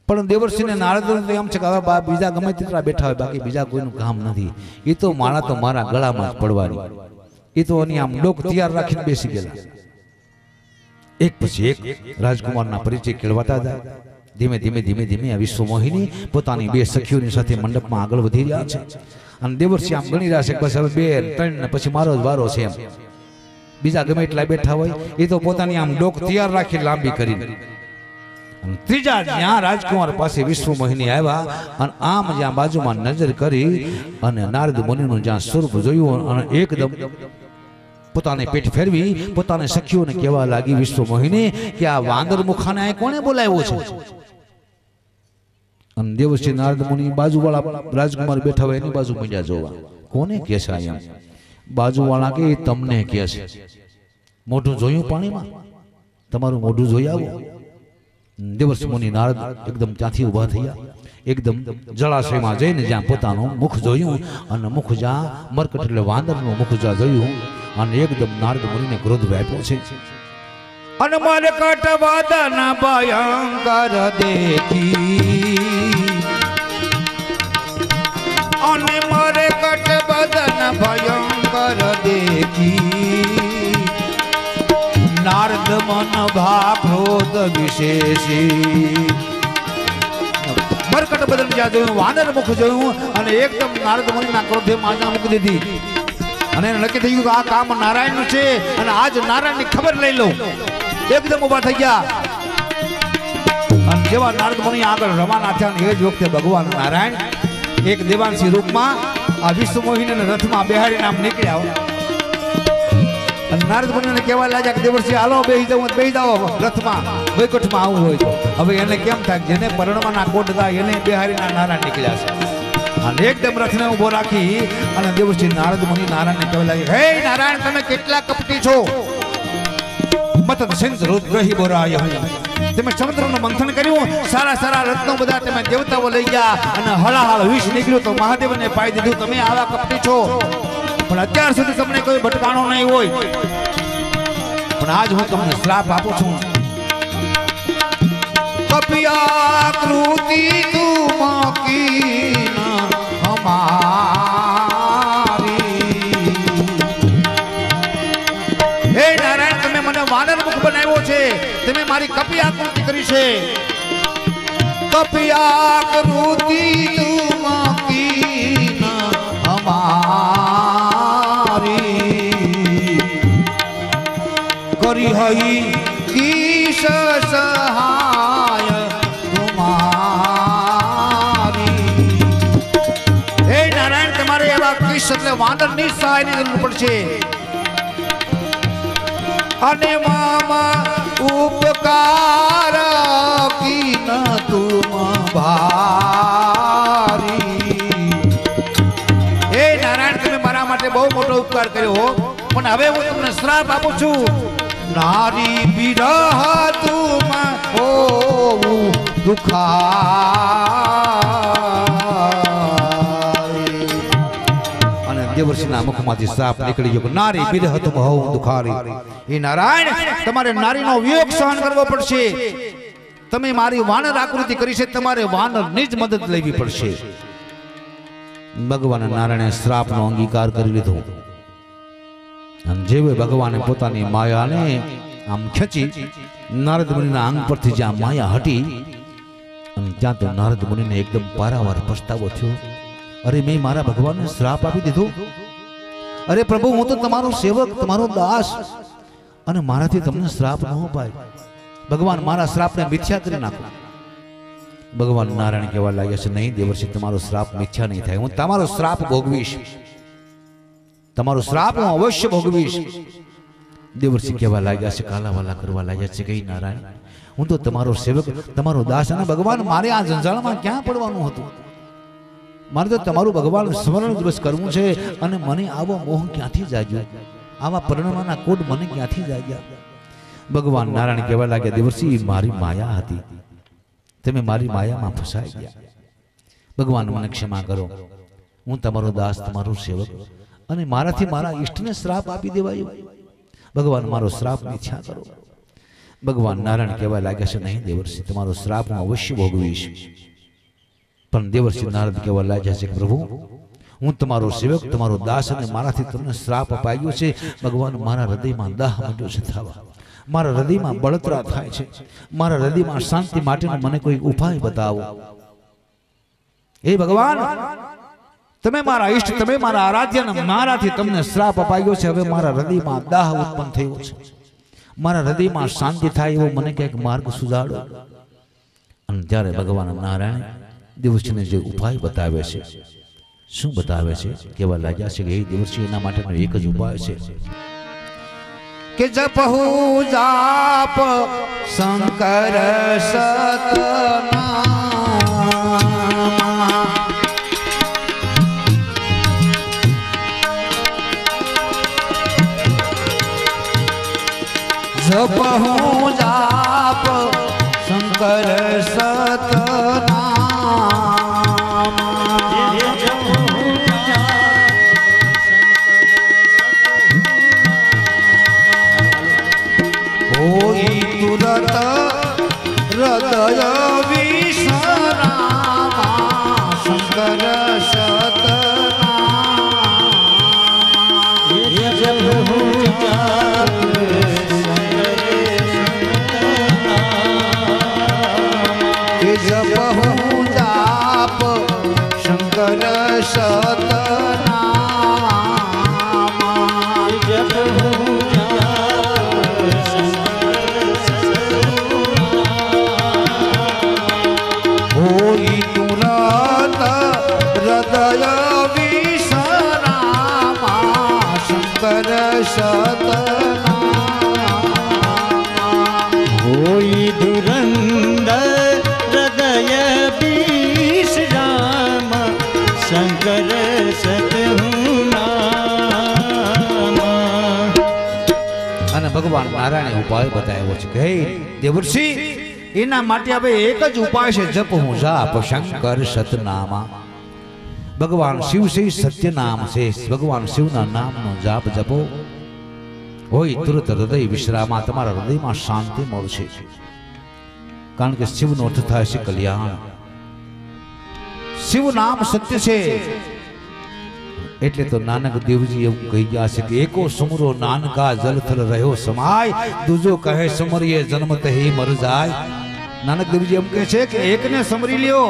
S4: પણ દેવર્ષિને નારદ એમ છે કે હવે બીજા ગમે તેટલા બેઠા હોય બાકી બીજા કોઈનું કામ નથી. એ તો માળા તો મારા ગળામાં જ પડવાની. એ તો એની આમ ડોક તૈયાર રાખીને બેસી ગયેલા. એક પછી એક રાજકુમારના પરિચય કેળવાતા જાય. ધીમે ધીમે ધીમે ધીમે આ વિશ્વમોહિની પોતાની બે સખીઓની સાથે મંડપમાં આગળ વધી રહ્યા છે. અને દેવર્ષિ આમ ગણી રહ્યા છે કે બસ હવે 2 3 ને પછી મારો જ વારો છે એમ. બીજા ગમે એટલા બેઠા હોય એ તો પોતાની આમ ડોક તૈયાર રાખી લાંબી કરીને. અને ત્રીજા જ્યાં રાજકુમાર પાસે વિશ્વમોહિની આવ્યા અને આમ જ્યાં બાજુમાં નજર કરી અને નારદ મુનિનું જ્યાં સ્વરૂપ જોયું અને એકદમ પોતાને પેટ ફેરવી પોતાને સખીઓને કહેવા લાગી વિશ્વમોહિની કે આ વાંદર મુખાને આ કોણે બોલાવ્યો છે? અને દેવર્ષિ નારદ મુનિ બાજુવાળા રાજકુમાર બેઠા હોય એની બાજુ મીંડ્યા જોવા. કોને કહે છે અહીંયા? બાજુવાળા કે તમને કહે છે. મોઢું જોયું પાણીમાં? તમારું મોઢું જોઈ આવો. દેવર્ષિ મુનિ નારદ એકદમ ત્યાંથી ઊભા થયા. એકદમ જળાશયમાં જઈને જ્યાં પોતાનું મુખ જોયું અને મુખ જ્યાં મરકટ એટલે વાંદરનું મુખ જ્યાં જોયું અને એકદમ નારદ મુનિને ક્રોધ વ્યાપ્યો છે.
S2: અને મરકટ વદન ભયંકર દેખી અને મરકટ વદન ભયંકર દેખી નારદ મન ભા ક્રોધ વિશેષી. મરકટ બદન જ્યાં જોયું વાનર મુખ જોયું અને એકદમ નારદ મુનિના ક્રોધે માજા મૂકી દીધી અને એને નક્કી થઈ ગયું કે આ કામ નારાયણનું છે અને આજ નારાયણની ખબર લઈ લઉં. એકદમ ઉભા થઈ ગયા અને જેવા નારદ મુનિ આગળ રવાના થયા એ જ વખતે ભગવાન નારાયણ એક દેવાંશી રૂપમાં આ વિશ્વમોહિની રથમાં બેહાડીને આમ નીકળ્યા. અને નારદ મુનિને કહેવા લાગ્યા કે દેવર્ષિ હાલો બેહી જાઓ રથમાં વૈકુંઠમાં આવવું હોય તો. હવે એને કેમ થાય જેને પરણવાના કોટ થાય એને બેહારીના નારાયણ નીકળ્યા છે. અને એકદમ રથને ઉભો રાખી અને દેવર્ષિ નારદ મુનિ નારાયણને કહેવા લાગ્યા હે નારાયણ તમે કેટલા કપટી છો? મત સિંધ રુદ્રહી બોરાય. તમે સમુદ્રનું મંથન કર્યું સારા સારા રત્નો બધા તમે દેવતાઓ લઈ ગયા અને હળાહળ વિષ નીકળ્યું તો મહાદેવને પાઈ દીધું. તમે આવા કપટી છો પણ અત્યાર સુધી તમને કોઈ ભટકાણો નહીં હોય. પણ આજ હું તમને શ્રાપ આપું છું. કપિયા કૃતિ તુમ કી હમારી. હે નારાયણ તમે મને વાનર મુખ બનાવ્યો છે. તમે મારી કપિયા કૃતિ કરી છે. કપિયા કૃતિ તુમ કી હમારી કરી હઈ કીશ સહાય તુમારી. હે નારાયણ તમારે એવા કીશ એટલે વાનરની સહાયની જરૂર પડશે. અને મામા ઉપકાર કી ન તુમ ભારી. હે નારાયણ તમે મારા માટે બહુ મોટો ઉપકાર કર્યો હો પણ હવે હું તમને શ્રાપ આપું છું. નારી વિરહ તુમ ઓ દુખારી. અને દેવર્ષિના મુખમાંથી શ્રાપ નીકળી ગયો નારી વિરહ તુમ હો દુખારી. એ નારાયણ તમારે નારીનો વિયોગ સહન કરવો પડશે. તમે મારી વાનર આકૃતિ કરી છે તમારે વાનરની જ મદદ લેવી પડશે. ભગવાન નારાયણે શ્રાપનો અંગીકાર કરી લીધો અને જેવે ભગવાને પોતાની માયાને આમ ખેંચી નારદ મુનિના અંગ પરથી જ્યાં માયા હટી અને ત્યાં તો નારદ મુનિને એકદમ પારાવાર પછતાવો થયો. અરે મેં મારા ભગવાનને શ્રાપ આપી દીધો. અરે પ્રભુ હું તો તમારો સેવક તમારો દાસ અને મારાથી તમને શ્રાપ ન અપાય. ભગવાન મારા શ્રાપને મિથ્યા કરી નાખો. ભગવાન નારાયણ કહેવા લાગ્યા છે નહીં દેવર્ષિ તમારો શ્રાપ મિથ્યા નહીં થાય. હું તમારો શ્રાપ ભોગવીશ. તમારો શ્રાપ હું અવશ્ય ભોગવીશ. દેવર્ષિ કહેવા લાગ્યા છે કાલાવાલા કરવા લાગ્યા છે કઈ નારાયણ હું તો તમારો સેવક તમારો દાસ અને ભગવાન મારે આ જંજાળમાં ક્યાં પડવાનું હતું? મારે તો તમારું ભગવાન સ્મરણ જ બસ કરવું છે. અને મને આવો મોહ ક્યાંથી જાગ્યો? આવા પરણવાના કોડ મને ક્યાંથી જાગ્યા? ભગવાન નારાયણ કહેવા લાગ્યા દેવર્ષિ મારી માયા હતી. તમે મારી માયામાં ફસાઈ ગયા. ભગવાન મને ક્ષમા કરો. હું તમારો દાસ તમારો સેવક અને મારાથી મારા ઈષ્ટને શ્રાપ આપી દેવાયો. ભગવાન મારો શ્રાપ મિથ્યા કરો.
S4: ભગવાન નારાયણ કહેવા લાગ્યા છે, નહીં દેવર્ષિ, તમારો શ્રાપ હું અવશ્ય ભોગવીશ. પણ દેવર્ષિ નારદ કહેવા લાગ્યા છે કે પ્રભુ, હું તમારો સેવક, તમારો દાસ, અને મારાથી તમને શ્રાપ અપાયો છે. ભગવાન, મારા હૃદયમાં દાહ માંડ્યો છે થવા, મારા હૃદયમાં બળતરા થાય છે, મારા હૃદયમાં શાંતિ માટેનો મને કોઈ ઉપાય બતાવો. હે ભગવાન, તમે મારા ઈષ્ટ, તમે મારા આરાધ્ય, મારાથી તમને શ્રાપ અપાયો છે. હવે મારા હૃદયમાં દાહ ઉત્પન્ન થયો છે, મારા હૃદયમાં શાંતિ થાય એવો મને કંઈક માર્ગ સુજાડો. અને ત્યારે ભગવાન નારાયણ દેવર્ષિને જે ઉપાય બતાવે છે, શું બતાવે છે? કેવા લાગ્યા છે કે એ દેવર્ષિ, એના માટેનો એક જ ઉપાય છે કે જપહુ જાપ શંકર સતનામ. જપહુ જાપ શંકર સતનામ. હોઈ તુરત હૃદય વિશ્રામા શંકર સતનામ. જપહુ જાપ શંકર સતનામ. હોઈ તુરત હૃદય વિશ્રામા શંકર સતનામ.
S3: હોઈ ધુરંધર હૃદય વિશ્રામ શંકર સતનું નામ.
S4: અને ભગવાન નારાયણે ઉપાય બતાવ્યો છે કે હે દેવર્ષિ, એના માટે હવે એક જ ઉપાય છે, જપ હું જાપ શંકર સતનામા. ભગવાન શિવ છે સત્ય નામ છે. ભગવાન શિવના નામનો જાપ જપો, હોય તુરત હૃદય વિશ્રામા, તમારા હૃદયમાં શાંતિ મળશે. કારણ કે શિવનો અર્થ થાય છે કલ્યાણ. શિવ નામ સત્ય છે. એટલે તો નાનક દેવજી એવું કહી ગયા છે કે એકો સુમરો નાનકા જલથલ રહ્યો સમાય, દૂજો કહે સમરીએ જન્મત હી મર જાય. નાનક દેવજી એમ કહે છે કે એકને સમરી લ્યો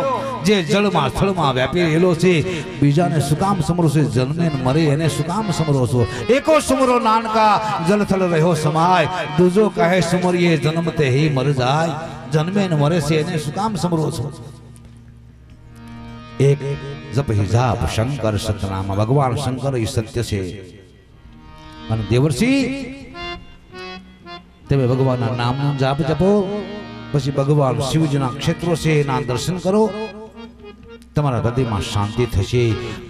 S4: જે જળમાં સ્થળમાં વ્યાપી રહેલો છે, બીજાને શું કામ સમરો છો? જન્મે ને મરે એને શું કામ સમરો છો? એકો સુમરો નાનકા જલથલ રહ્યો સમાય, દૂજો કહે સમરીએ જન્મતે હી મર જાય. જન્મે ને મરે છે એને શું કામ સમરો છો? એક જપ હિ જાપ શંકર સતનામ. ભગવાન શંકર એ સત્ય છે. અને દેવર્ષિ, તમે ભગવાનના નામનો જાપ જપો, પછી ભગવાન શિવજીના ક્ષેત્રો છે એના દર્શન કરો, તમારા હૃદયમાં શાંતિ થશે.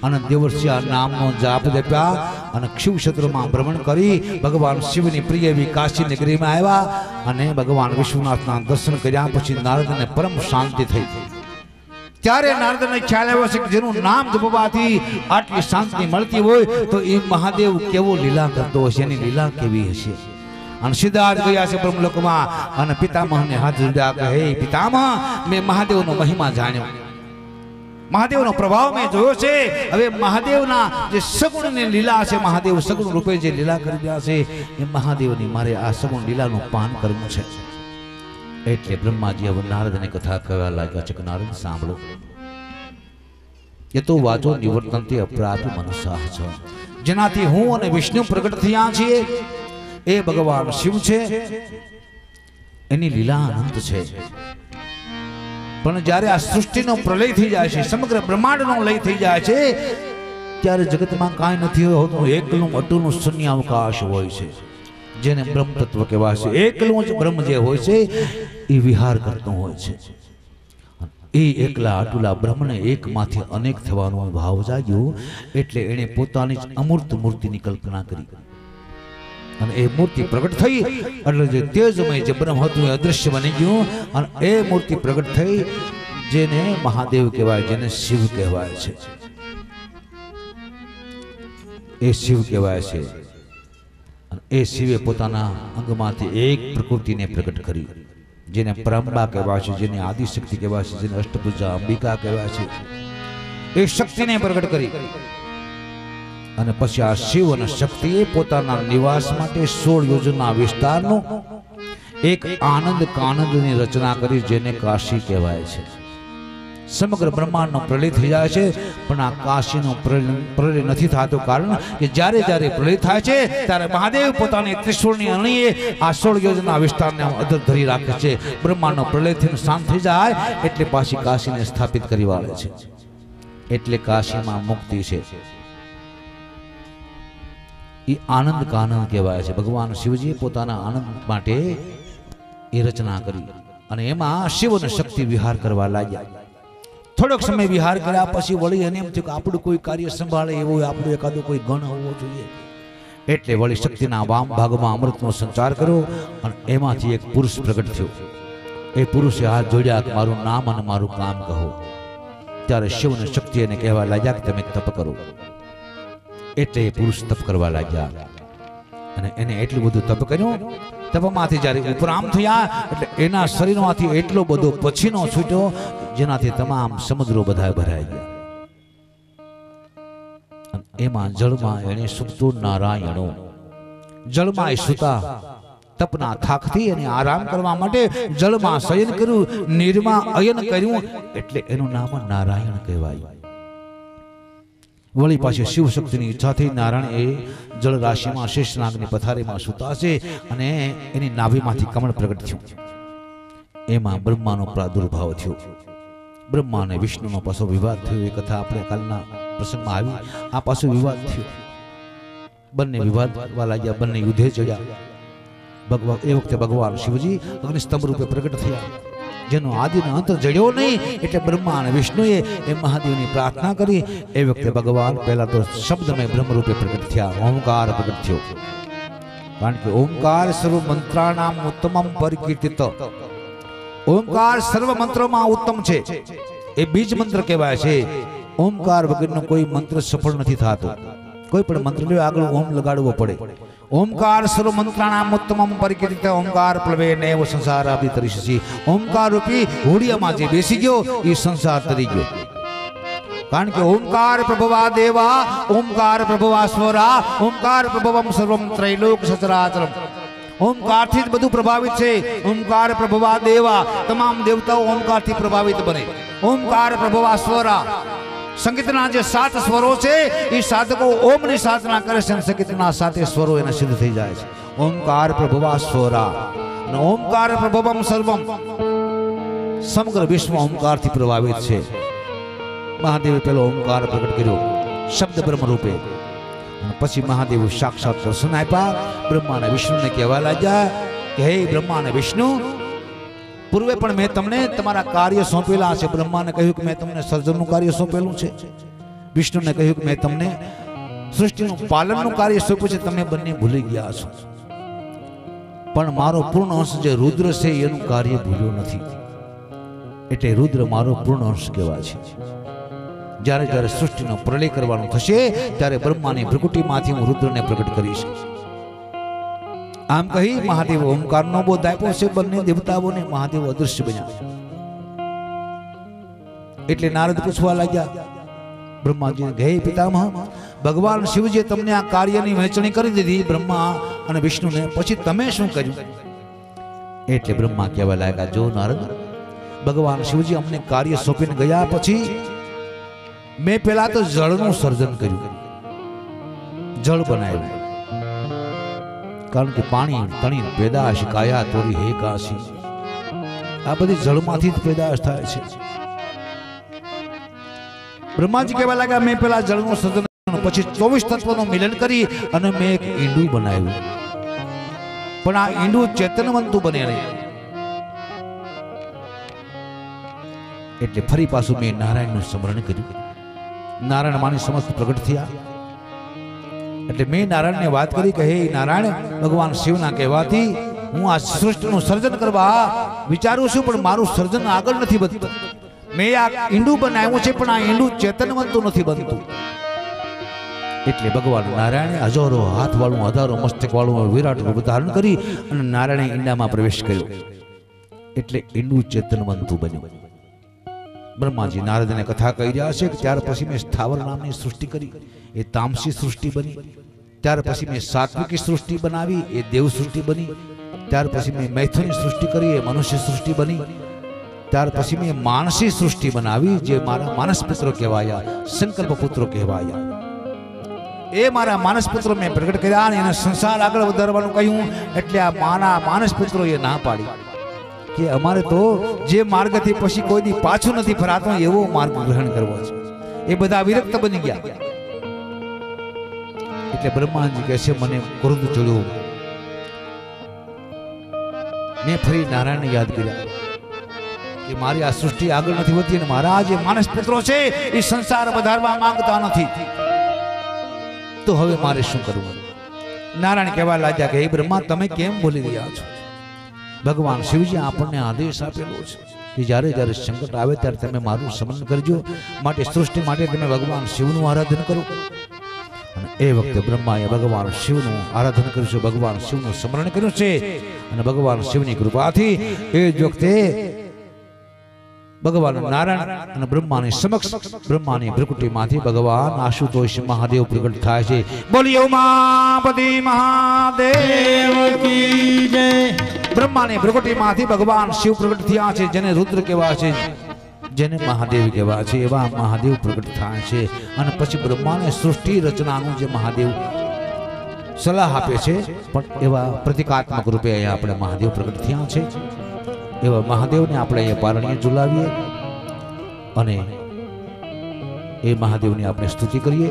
S4: અને દેવર્ષિ આ નામનો જાપ જપ્યા અને શિવ ક્ષેત્રમાં ભ્રમણ કરી ભગવાન શિવની પ્રિય એવી કાશી નગરીમાં આવ્યા અને ભગવાન વિશ્વનાથના દર્શન કર્યા. પછી નારદને પરમ શાંતિ થઈ. ત્યારે નારદને ખ્યાલ આવ્યો છે કે જેનું નામ જપવાથી આટલી શાંતિ મળતી હોય તો એ મહાદેવ કેવો લીલા કરતો હશે, એની લીલા કેવી હશે. અને સીધા જ ગયા છે બ્રહ્મલોકમાં અને પિતામહને હાથ જોડ્યા કે હે પિતામહ, મેં મહાદેવનો મહિમા જાણ્યો, મહાદેવનો પ્રભાવ મેં જોયો છે. હવે મહાદેવના જે સગુણની લીલા છે, મહાદેવ સગુણ રૂપે જે લીલા કરી રહ્યા છે, એ મહાદેવની મારે આ સગુણ લીલાનું પાન કરવું છે. એટલે બ્રહ્માજી હવે નારદને કથા કહેવા લાગ્યા છે કે નારદ સાંભળો, એ તો વાચો નિવર્તનતે અપરાધી મનુષ્ય છે. જેનાથી હું અને વિષ્ણુ પ્રગટ થયા છીએ એ ભગવાન શિવ છે, એની લીલા અનંત છે. પણ જ્યારે આ સૃષ્ટિનો પ્રલય થઈ જાય છે, સમગ્ર બ્રહ્માંડનો લય થઈ જાય છે, ત્યારે જગતમાં કાંઈ નથી હોતું, એકલું અટુનું શૂન્ય અવકાશ હોય છે, જેને બ્રહ્મ તત્વ કહેવાય છે. એકલું જ બ્રહ્મ જે હોય છે એ વિહાર કરતું હોય છે. એ એકલા અટુલા બ્રહ્મને એકમાંથી અનેક થવાનો ભાવ જાગ્યો, એટલે એણે પોતાની જ અમૂર્ત મૂર્તિની કલ્પના કરી અને એ મૂર્તિ પ્રગટ થઈ. એટલે જે તેજમય જે બ્રહ્મ હતું એ અદૃશ્ય બની ગયું અને એ મૂર્તિ પ્રગટ થઈ, જેને મહાદેવ કહેવાય, જેને શિવ કહેવાય છે. એ શિવ કહેવાય છે. એ શિવે પોતાના અંગમાંથી એક પ્રકૃતિને પ્રગટ કરી, જેને પરંબા કહેવાય છે, જેને આદિશક્તિ કહેવાય છે, જેને અષ્ટભુજા અંબિકા કહેવાય છે, એ શક્તિને પ્રગટ કરી. અને પછી આ શિવ અને શક્તિએ પોતાના નિવાસ માટે 16 યોજના વિસ્તારનો એક આનંદ કાનંદની રચના કરી, જેને કાશી કહેવાય છે. સમગ્ર બ્રહ્માંડનો પ્રલય થઈ જાય છે, પણ આ કાશીનો પ્રલય નથી થતો, કારણ કે જ્યારે જ્યારે પ્રલય થાય છે ત્યારે મહાદેવ પોતાની ત્રિશૂળની અણીએ આ 16 યોજના વિસ્તારને અધર ધરી રાખે છે. બ્રહ્માંડનો પ્રલયથી શાંત થઈ જાય એટલે પાછી કાશીને સ્થાપિત કરી વાળે છે. એટલે કાશીમાં મુક્તિ છે. એ આનંદ કાનંદ કહેવાય છે. ભગવાન શિવજીએ પોતાના આનંદ માટે એ રચના કરી અને એમાં શિવ અને શક્તિ વિહાર કરવા લાગ્યા. થોડોક સમય વિહાર કર્યા પછી વળી એને એમ થયું કે આપણું કોઈ કાર્ય સંભાળે એવો આપણો એકાદો કોઈ ગણ હોવો જોઈએ. એટલે વળી શક્તિના વામ ભાગમાં અમૃતનો સંચાર કર્યો અને એમાંથી એક પુરુષ પ્રગટ થયો. એ પુરુષે હાથ જોડ્યા કે મારું નામ અને મારું કામ કહો. ત્યારે શિવ અને શક્તિ એને કહેવા લાગ્યા કે તમે તપ કરો. એટલે એ પુરુષ તપ કરવા લાગ્યા અને એને એટલું બધું તપ કર્યું. તપમાંથી જ્યારે ઉપરામ થયા એટલે એના શરીરમાંથી એટલો બધો પછીનો છૂટ્યો જેનાથી તમામ સમુદ્રો બધા ભરાઈ ગયા. એમાં જળમાં એને સુપ્તો નારાયણો જળમાં એ સૂતા તપના થાકથી એને આરામ કરવા માટે જળમાં શયન કર્યું, નીરમાં અયન કર્યું, એટલે એનું નામ નારાયણ કહેવાય. વળી પાછી શિવ શક્તિની ઈચ્છાથી નારાયણ એ જળ રાશિમાં શેષનાગની પથારીમાં સૂતા છે અને એની નાભીમાંથી કમળ પ્રગટ થયું. એમાં બ્રહ્માનો પ્રાદુર્ભાવ થયો. બ્રહ્મા અને વિષ્ણુનો પાછો વિવાદ થયો. એ કથા આપણે કાલના પ્રસંગમાં આવી. આ પાછો વિવાદ થયો. બંને વિવાદ કરવા લાગ્યા, બંને યુદ્ધે ચડ્યા. એ વખતે ભગવાન શિવજી અગ્નિસ્તંભ રૂપે પ્રગટ થયા, જેનો આદિનો અંત જડ્યો નહીં. એટલે બ્રહ્મા અને વિષ્ણુએ એ મહાદેવની પ્રાર્થના કરી. એ વખતે ભગવાન પહેલા તો શબ્દમય બ્રહ્મ રૂપે પ્રગટ થયા, ઓમકાર પ્રગટ થયો. કારણ કે ઓમકાર સર્વ મંત્રાણામ ઉત્તમમ પરિકીર્તિત. ઓમકાર સર્વ મંત્રોમાં ઉત્તમ છે. એ બીજ મંત્ર કહેવાય છે. ઓમકાર વગરનો કોઈ મંત્ર સફળ નથી થતો. કોઈ પણ મંત્ર લ્યો આગળ ઓમ લગાડવો પડે. ઓમકાર સર્વ મંત્રાણામ ઉત્તમમ પરિકીર્તિત. ઓમકાર પ્લવે નૈવ સંસાર અભિતરિષ્યસી. ઓમકાર રૂપી હોડિયામાં જે બેસી ગયો એ સંસાર તરી ગયો. કારણ કે ઓમકાર પ્રભવા દેવા, ઓમકાર પ્રભવા સ્વરા, ઓમકાર પ્રભવમ સર્વમ ત્રૈલોક સચરાચરમ. ઓમકારથી જ બધું પ્રભાવિત છે. ઓમકાર પ્રભવા દેવા, તમામ દેવતાઓ ઓમકારથી પ્રભાવિત બને. ઓમકાર પ્રભવા સ્વરા, સંગીતના જે 7 સ્વરો છે એ સાધકો ઓમની સાધના કરે છે અને સંગીતના 7 સ્વરો એને સિદ્ધ થઈ જાય છે. ઓમકાર પ્રભવા સ્વરા અને ઓમકાર પ્રભવમ સર્વમ. સમગ્ર વિશ્વ ઓમકારથી પ્રભાવિત છે. મહાદેવે પેલો ઓમકાર પ્રગટ કર્યો શબ્દ બ્રહ્મ રૂપે અને પછી મહાદેવ સાક્ષાત દર્શન આપ્યા. બ્રહ્મા અને વિષ્ણુને કહેવા લાગ્યા કે હે બ્રહ્મા અને વિષ્ણુ, પૂર્વે પણ મેં તમને તમારા કાર્ય સોંપેલા છે. બ્રહ્માને કહ્યું કે મેં તમને સર્જનનું કાર્ય સોંપેલું છે. વિષ્ણુને કહ્યું કે મેં તમને સૃષ્ટિનું પાલનનું કાર્ય સોંપ્યું છે. તમે બંને ભૂલી ગયા છો. પણ મારો પૂર્ણ અંશ જે રુદ્ર છે એનું કાર્ય ભૂલ્યો નથી. એટલે રુદ્ર મારો પૂર્ણ અંશ કહેવાય છે. જ્યારે જ્યારે સૃષ્ટિનો પ્રલય કરવાનું થશે ત્યારે બ્રહ્માની ભૃકુટીમાંથી હું રુદ્રને પ્રગટ કરીશ. આમ કહી મહાદેવ ઓમકારનો બોધ આપ્યો છે બંને દેવતાઓને. મહાદેવ અદૃશ્ય બન્યા. એટલે નારદ પૂછવા લાગ્યા બ્રહ્માજીને, હે પિતામહ, ભગવાન શિવજીએ તમને આ કાર્યની વહેંચણી કરી દીધી બ્રહ્મા અને વિષ્ણુને, પછી તમે શું કર્યું? એટલે બ્રહ્મા કહેવા લાગ્યા, જો નારદ, ભગવાન શિવજી અમને કાર્ય સોંપીને ગયા પછી મેં પહેલા તો જળનું સર્જન કર્યું, જળ બનાવ્યું. કારણ કે પાણી તણી પેદાશ કાયા તોરી હે કાશી, આ બધી જળમાંથી જ પેદાશ થાય છે. બ્રહ્માજી કહેવા લાગ્યા, મેં પેલા જળનું સર્જન પછી 24 તત્વોનું મિલન કરી અને મેં એક ઈંડું બનાવ્યું. પણ આ ઈંડું ચેતનવંતું બને નહીં. એટલે ફરી પાછું મેં નારાયણનું સ્મરણ કર્યું. નારાયણ માની સમસ્ત પ્રગટ થયા. એટલે મેં નારાયણને વાત કરી કે હે નારાયણ, ભગવાન શિવના કહેવાથી હું આ સૃષ્ટિનું સર્જન કરવા વિચારું છું, પણ મારું સર્જન આગળ નથી વધતું. મેં આ ઈંડું બનાવ્યું છે પણ આ ઈંડું ચેતનવંતું નથી બનતું. એટલે ભગવાન નારાયણે હજારો હાથ વાળું હજારો મસ્તક વાળું વિરાટ રૂપ ધારણ કરી અને નારાયણે ઈંડામાં પ્રવેશ કર્યો એટલે ઈંડું ચેતનવંતું બન્યું. બ્રહ્માજી નારદને કથા કહી રહ્યા છે કે ત્યાર પછી મેં સ્થાવર નામની સૃષ્ટિ કરી, એ તામસી સૃષ્ટિ બની. ત્યાર પછી મેં સાત્વિકી સૃષ્ટિ બનાવી, એ દેવ સૃષ્ટિ બની. ત્યાર પછી મેં મૈથુની સૃષ્ટિ કરી, એ મનુષ્ય સૃષ્ટિ બની. ત્યાર પછી મેં માનસી સૃષ્ટિ બનાવી, જે મારા માનસ પુત્રો કહેવાયા, સંકલ્પ પુત્રો કહેવાયા. એ મારા માનસ પુત્રો મેં પ્રગટ કર્યા અને એને સંસાર આગળ વધારવાનું કહ્યું. એટલે આ માનસ પુત્રો એ ના પાડી કે અમારે તો જે માર્ગથી પછી કોઈ દી પાછું નથી ફરાતો એવો માર્ગ ગ્રહણ કરવો છે. એ બધા વિરક્ત બની ગયા. એટલે બ્રહ્માજી કહે છે મને ક્રોધ ચડ્યો. મેં ફરી નારાયણને યાદ કર્યા કે મારી આ સૃષ્ટિ આગળ નથી વધતી અને મારા જે માનસ પુત્રો છે એ સંસાર વધારવા માંગતા નથી, તો હવે મારે શું કરવું? નારાયણ કહેવા લાગ્યા કે હે બ્રહ્મા, તમે કેમ બોલી રહ્યા છો? ભગવાન શિવજી આપણને આદેશ આપેલો છે કે જ્યારે જ્યારે સંકટ આવે ત્યારે તમે મારું સ્મરણ કરજો, માટે સૃષ્ટિ માટે તમે ભગવાન શિવનું આરાધન કરો. અને એ વખતે બ્રહ્માએ ભગવાન શિવનું આરાધન કર્યું છે, ભગવાન શિવનું સ્મરણ કર્યું છે અને ભગવાન શિવની કૃપાથી એ જ વખતે ભગવાન નારાયણ અને બ્રહ્માની સમક્ષ બ્રહ્માની ભ્રુકુટીમાંથી ભગવાન આશુતોષ મહાદેવ પ્રગટ થાય છે. બોલીએ ઉમાપતિ મહાદેવ કી જય. બ્રહ્માની ભ્રુકુટીમાંથી ભગવાન શિવ પ્રગટ થયા છે, જેને રુદ્ર કહેવાય છે, જેને મહાદેવ કહેવાય છે. એવા મહાદેવ પ્રગટ થાય છે અને પછી બ્રહ્માને સૃષ્ટિ રચનાનું જે મહાદેવ સલાહ આપે છે, પણ એવા પ્રતિકાત્મક રૂપે અહીંયા આપણે મહાદેવ પ્રગટ થયા છે. એવા મહાદેવને આપણે અહીંયા પારણીએ ઝુલાવીએ અને એ મહાદેવની આપણે સ્તુતિ કરીએ,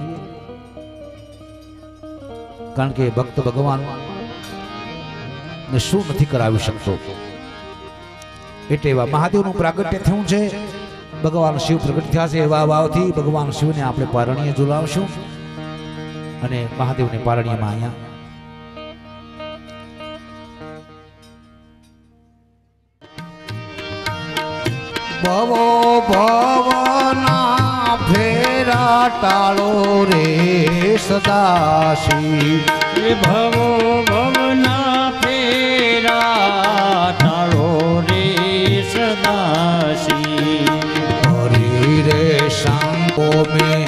S4: કારણ કે ભક્ત ભગવાન ને શું નથી કરાવી શકતો. એટલે એવા મહાદેવનું પ્રાગટ્ય થયું છે, ભગવાન શિવ પ્રગટ થયા છે. એવા ભાવથી ભગવાન શિવને આપણે પારણીએ ઝુલાવશું અને મહાદેવને પારણીયમાં અહીંયા ભવો ભવના ફેરા ટાળો રે સદાશિવ.
S3: ભવો ભવના ફેરા ટાળો રે સદાશિવ.
S4: હરી રે શાંતો મેં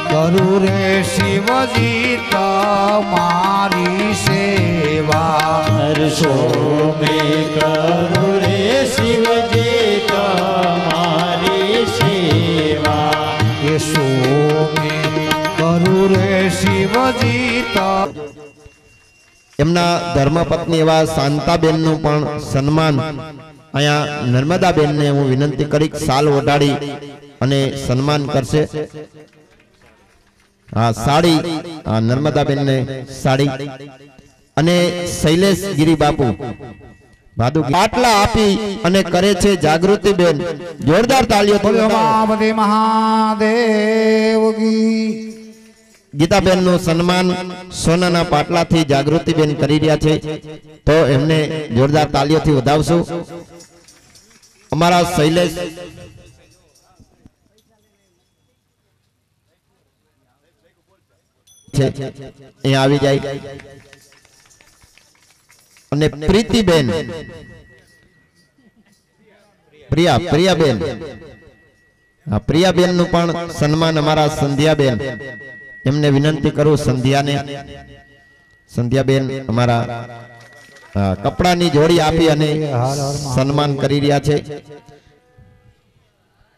S4: કરું રે શિવજી તમારી સેવા.
S3: હર્ષો મેં કરું રે શિવજી તમારી સેવા.
S4: યશો મેં કરું રે શિવજી
S1: એમના ધર્મપત્ની એવા શાંતાબેનનું પણ સન્માન અહીંયા નર્મદાબેનને હું વિનંતી કરી સાલ ઓઢાડી અને સન્માન કરશે. હા, સાડી નર્મદાબેનને સાડી અને શૈલેષ ગિરી બાપુ ભાદુ પાટલા આપી અને કરે છે જાગૃતિબેન. જોરદાર તાળીઓ.
S4: ઉમાપતિ મહાદેવ કી.
S1: ગીતાબેન નું સન્માન સોનાના પાટલાથી જાગૃતિબેન કરી રહ્યા છે, તો એમને જોરદાર તાળીઓથી વધાવશું. અમારા શૈલેષ છે અહીંયા આવી જાય અને પ્રીતિબેન પ્રિયાબેન પ્રિયાબેન નું પણ સન્માન અમારા સંધ્યાબેન, એમને વિનંતી કરું સંધ્યાબેન અમારા કપડાની જોડી આપી અને સન્માન કરી રહ્યા છે.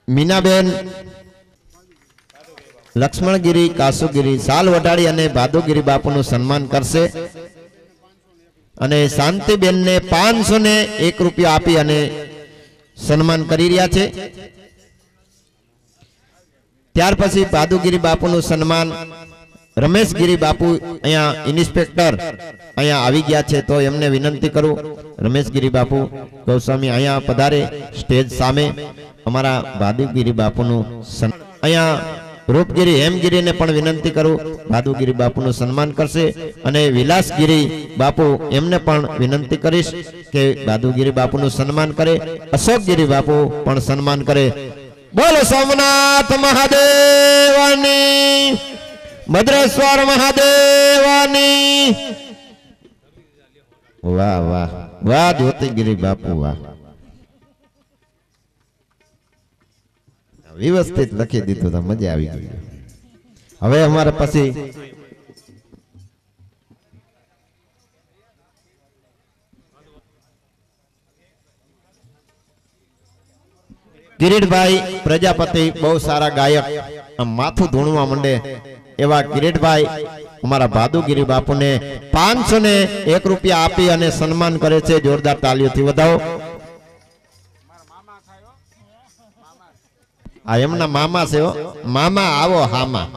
S1: મીનાબેન લક્ષ્મણગીરી કાસુગીરી સાલ વટાડી અને ભાદુગીરી બાપુનું સન્માન કરશે અને શાંતિબેન ને 501 રૂપિયા આપી અને સન્માન કરી રહ્યા છે. ત્યાર પછી ભાદુગીરી બાપુનું સન્માન રમેશગીરી બાપુ અહીંયા ઇન્સ્પેક્ટર અહીંયા આવી ગયા છે, તો એમને વિનંતી કરું રમેશગીરી બાપુ ગૌસ્વામી અહીંયા પધારે સ્ટેજ સામે. અમારા ભાદુગીરી બાપુનું અહીંયા રૂપગીરી હેમગીરીને પણ વિનંતી કરું ભાદુગીરી બાપુનું સન્માન કરશે અને વિલાસગીરી બાપુ એમને પણ વિનંતી કરીશ કે ભાદુગીરી બાપુનું સન્માન કરે. અશોકગીરી બાપુ પણ સન્માન કરે. બોલો સોમનાથ મહાદેવની ભદ્રેશ્વર મહાદેવની વાહ વાહ વાહ જ્યોતિગીરી બાપુ વાહ વ્યવસ્થિત લખી દીધું તો મજા આવી ગઈ હવે અમારે પછી કિરીટભાઈ પ્રજાપતિ બહુ સારા ગાયક માથું ધૂણવા માંડે એવા કિરીટભાઈ અમારા ભાદુગીરી બાપુને 501 રૂપિયા આપી અને સન્માન કરે છે જોરદાર તાળીઓથી વધાવો આ એમના મામા છે મામા આવો હામા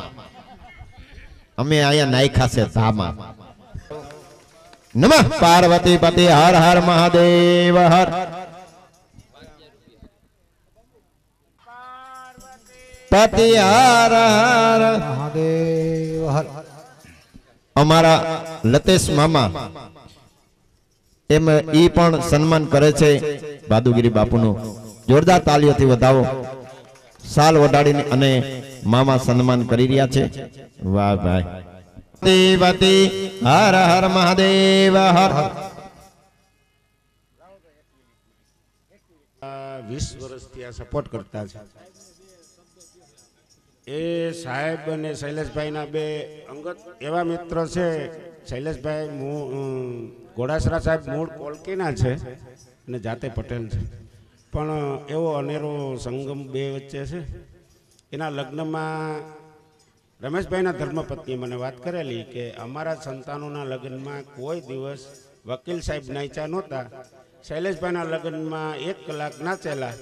S1: અમે અહીંયા નાખ્યા છે ધામા નમઃ પાર્વતી પતિ હર હર મહાદેવ હર પતિ હર હર
S4: મહાદેવ હર
S1: અમારા લતેશ મામા એમ ઈ પણ સન્માન કરે છે ભાદુગીરી બાપુનું જોરદાર તાળીઓથી વધાવો સાલ વડાડીને અને મામા સન્માન કરી રહ્યા છે વાહ ભાઈ દેવતી હર હર મહાદેવ હર
S5: 20 વર્ષથી આ સપોર્ટ કરતા છે એ સાહેબ અને શૈલેષભાઈના બે અંગત એવા મિત્ર છે શૈલેષભાઈ ઘોડાસરા સાહેબ મૂળ કોલકીના છે અને જાતે પટેલ છે પણ એવો અનેરો સંગમ બે વચ્ચે છે એના લગ્નમાં રમેશભાઈના ધર્મપત્નીએ મને વાત કરેલી કે અમારા સંતાનોના લગ્નમાં કોઈ દિવસ વકીલ સાહેબ નાચ્યા નહોતા શૈલેષભાઈના લગ્નમાં 1 કલાક નાચેલા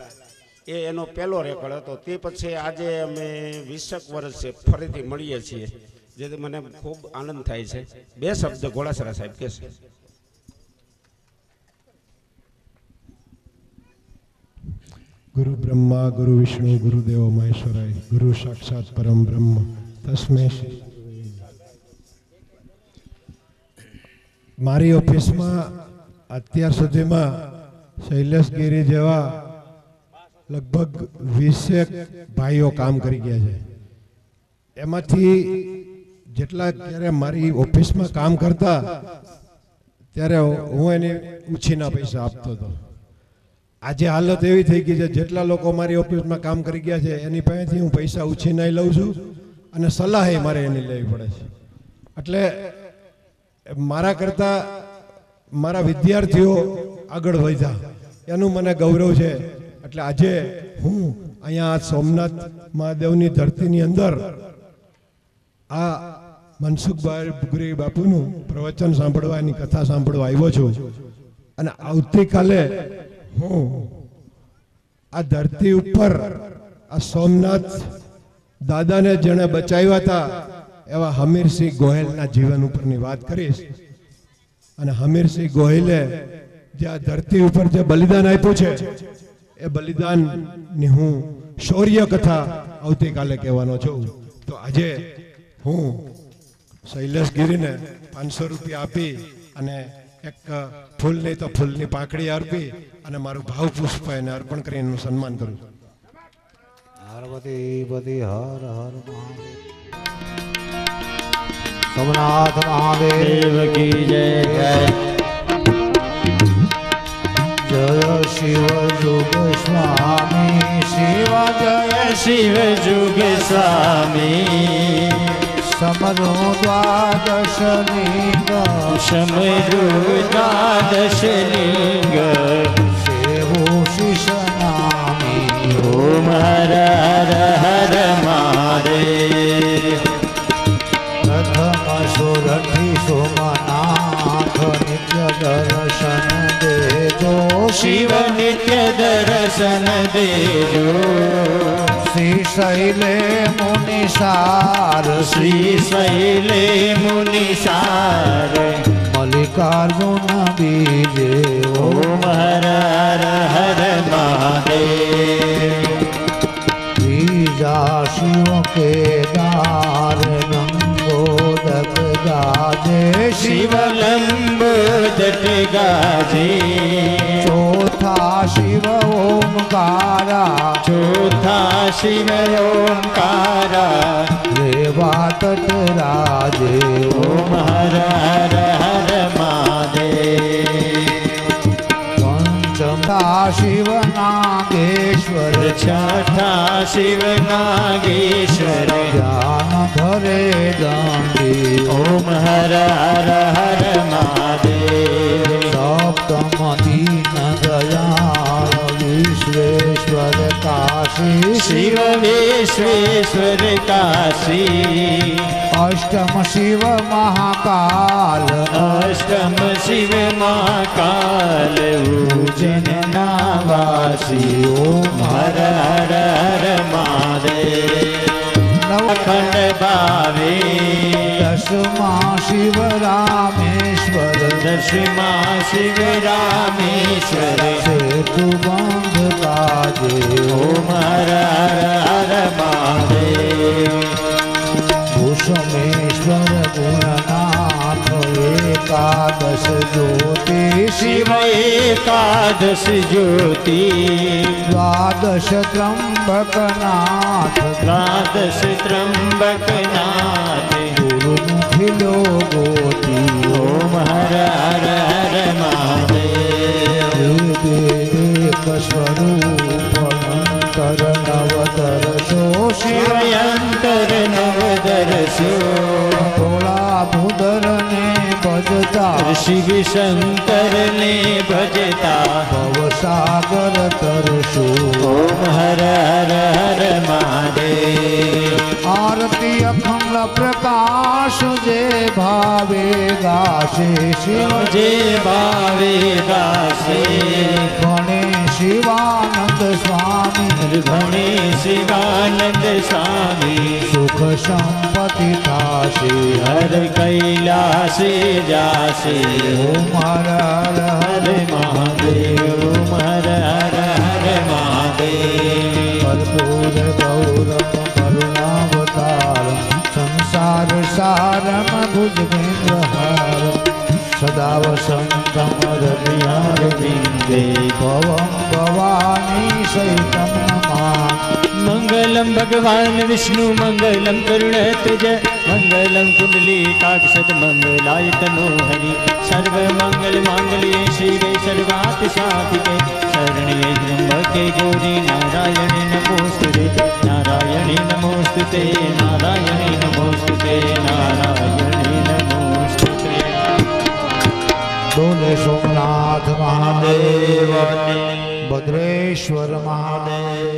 S5: એ એનો પહેલો રેકોર્ડ હતો તે પછી આજે અમે 20 વર્ષે ફરીથી મળીએ છીએ જેથી મને ખૂબ આનંદ થાય છે બે શબ્દ ઘોડાસરા સાહેબ કહેશે
S6: गुरु ब्रह्मा गुरु विष्णु गुरुदेव महेश्वराय गुरु साक्षात परम ब्रह्म तस्मै मारी ऑफिस में अत्यार सुधी में शैलेष गिरी जेवा लगभग 20 भाईओ काम करी गया है एमांथी जेटला त्यारे मारी ऑफिस में काम करता त्यारे हूँ एने उछीना पैसा आपतो तो आज हालत एवी थई गई है जेटला लोको मारी ऑफिस में काम करी गया है एनी पासेथी हूँ पैसा उछीना लઉં છું અને સલાહ મારે એની લેવી પડે છે એટલે મારા કરતા મારા વિદ્યાર્થીઓ આગળ વધ્યા એનું મને ગૌરવ છે એટલે આજે હું અહીંયા સોમનાથ મહાદેવની ધરતીની અંદર આ મનસુખભાઈ બાપુનું પ્રવચન સાંભળવા એની કથા સાંભળવા આવ્યો છું અને આવતીકાલે હું આ ધરતી ઉપર આ સોમનાથ દાદાને જેણે બચાવ્યા હતા એવા હમીરસિંહ ગોહિલના જીવન ઉપરની વાત કરીશ અને હમીરસિંહ ગોહિલે જે આ ધરતી ઉપર જે બલિદાન આપ્યું છે એ બલિદાનની હું શૌર્ય કથા આવતીકાલે કહેવાનો છું તો આજે હું શૈલેષ ગિરીને 500 રૂપિયા આપી અને એક ફૂલ નહીં તો ફૂલની પાંખડી આપી અને મારું ભાવ પુષ્પ એને અર્પણ કરીને એનું સન્માન કરું
S4: પાર્વતી પતિ હર હર મહાદેવ સોમનાથ મહાદેવ કી જય જય શિવ યુગ સ્વામી શિવ જય
S3: શિવ જુગ સ્વામી
S4: સમરો દ્વાદશ લિંગ
S3: સમરુ દ્વાદશ લિંગ
S4: સેવો શિષ નામી
S3: ઓમ હર હર હર મહાદેવ
S4: પ્રથમ સુરથી સોમનાથ નિત્ય દર્શન દેજો
S3: શિવ નિત્ય દર્શન દેજો
S4: શ્રી શૈલે મુનિસાર
S3: શ્રી શૈલે મુનિસાર
S4: મલ્લિકાર્જુન બીજે
S3: ઓમ હર હર હર મહાદેવ
S4: ત્રીજા શિવ કેદાર લંબોદક ગાજે
S3: શિવ લંબોદક ગાજે
S4: ચોથા શિવ ઓમકારા
S3: चौथा शिव ओंकारा
S4: रेवा तट राजे
S3: ओम हर हर हर महादेव
S4: पंचमा शिव नागेश्वर
S3: छठा शिव नागेश्वर
S4: ज्ञान धरे दंडी
S3: ओम हर हर हर महादेव
S4: सप्तम दीन दयाल विश्वेश्वर काशी
S3: शिव विश्वेश्वर काशी
S4: अष्टम शिव महाकाल
S3: अष्टम शिव महाकाल उज्जैन नावासी ओम हर हर हर महादेव नवखंड भावे
S4: दशमा शिव रामेश्वर
S3: दशमा शिव रामेश्वर
S4: सेतु बंध काजे
S3: ओम हर हर हर महादेव
S4: भूषमेश्वर गुणनाथ एकादश ज्योति
S3: शिव एकादश ज्योति
S4: द्वादश त्र्यंबकनाथ
S3: द्वादश त्र्यंबकनाथ
S4: गुरुमुखि गोती
S3: ओम हर हर हर महादेव
S4: एक स्वरूप अंतर नवतर
S3: शिव अंतर नवदर्शो
S4: थोड़ा मुदर ने बजता
S3: शिव शंकर ने भजता
S4: भवसागर तरसो
S3: ओम हर हर हर महादेव
S4: आरती अखंड प्रकाश जे भावे गाशे शिव
S3: जे भावे गासे
S4: गणे शिवानंद स्वामी
S3: घणे शिवानंद स्वामी
S4: सुख संपत्ति थासे
S3: हर कैलाश जासे
S4: ओम हर हर
S3: हर महादेव ओम हर हर हर महादेव
S4: कर्पूर गौरम करुणावतारम संसार सारम भुजगेन्द्रहारम सदा वसंतम
S3: बिहार बिंदे
S4: भवम भवानी सहितम नमामि
S3: मंगलम भगवान विष्णु मंगलम करुणध्वज मंगलम कुंडलीकाक्षद मंगलाय तनोहरि सर्व मंगल मांगल्ये शिवे सर्वार्थ साधिके शरण्ये त्र्यंबके गौरी नारायणे नमोस्तुते नारायणे नमोस्तुते नारायणे नमोस्तुते नारायणे नमोस्तुते
S4: बोले सोमनाथ महादेव भद्रेश्वर महादेव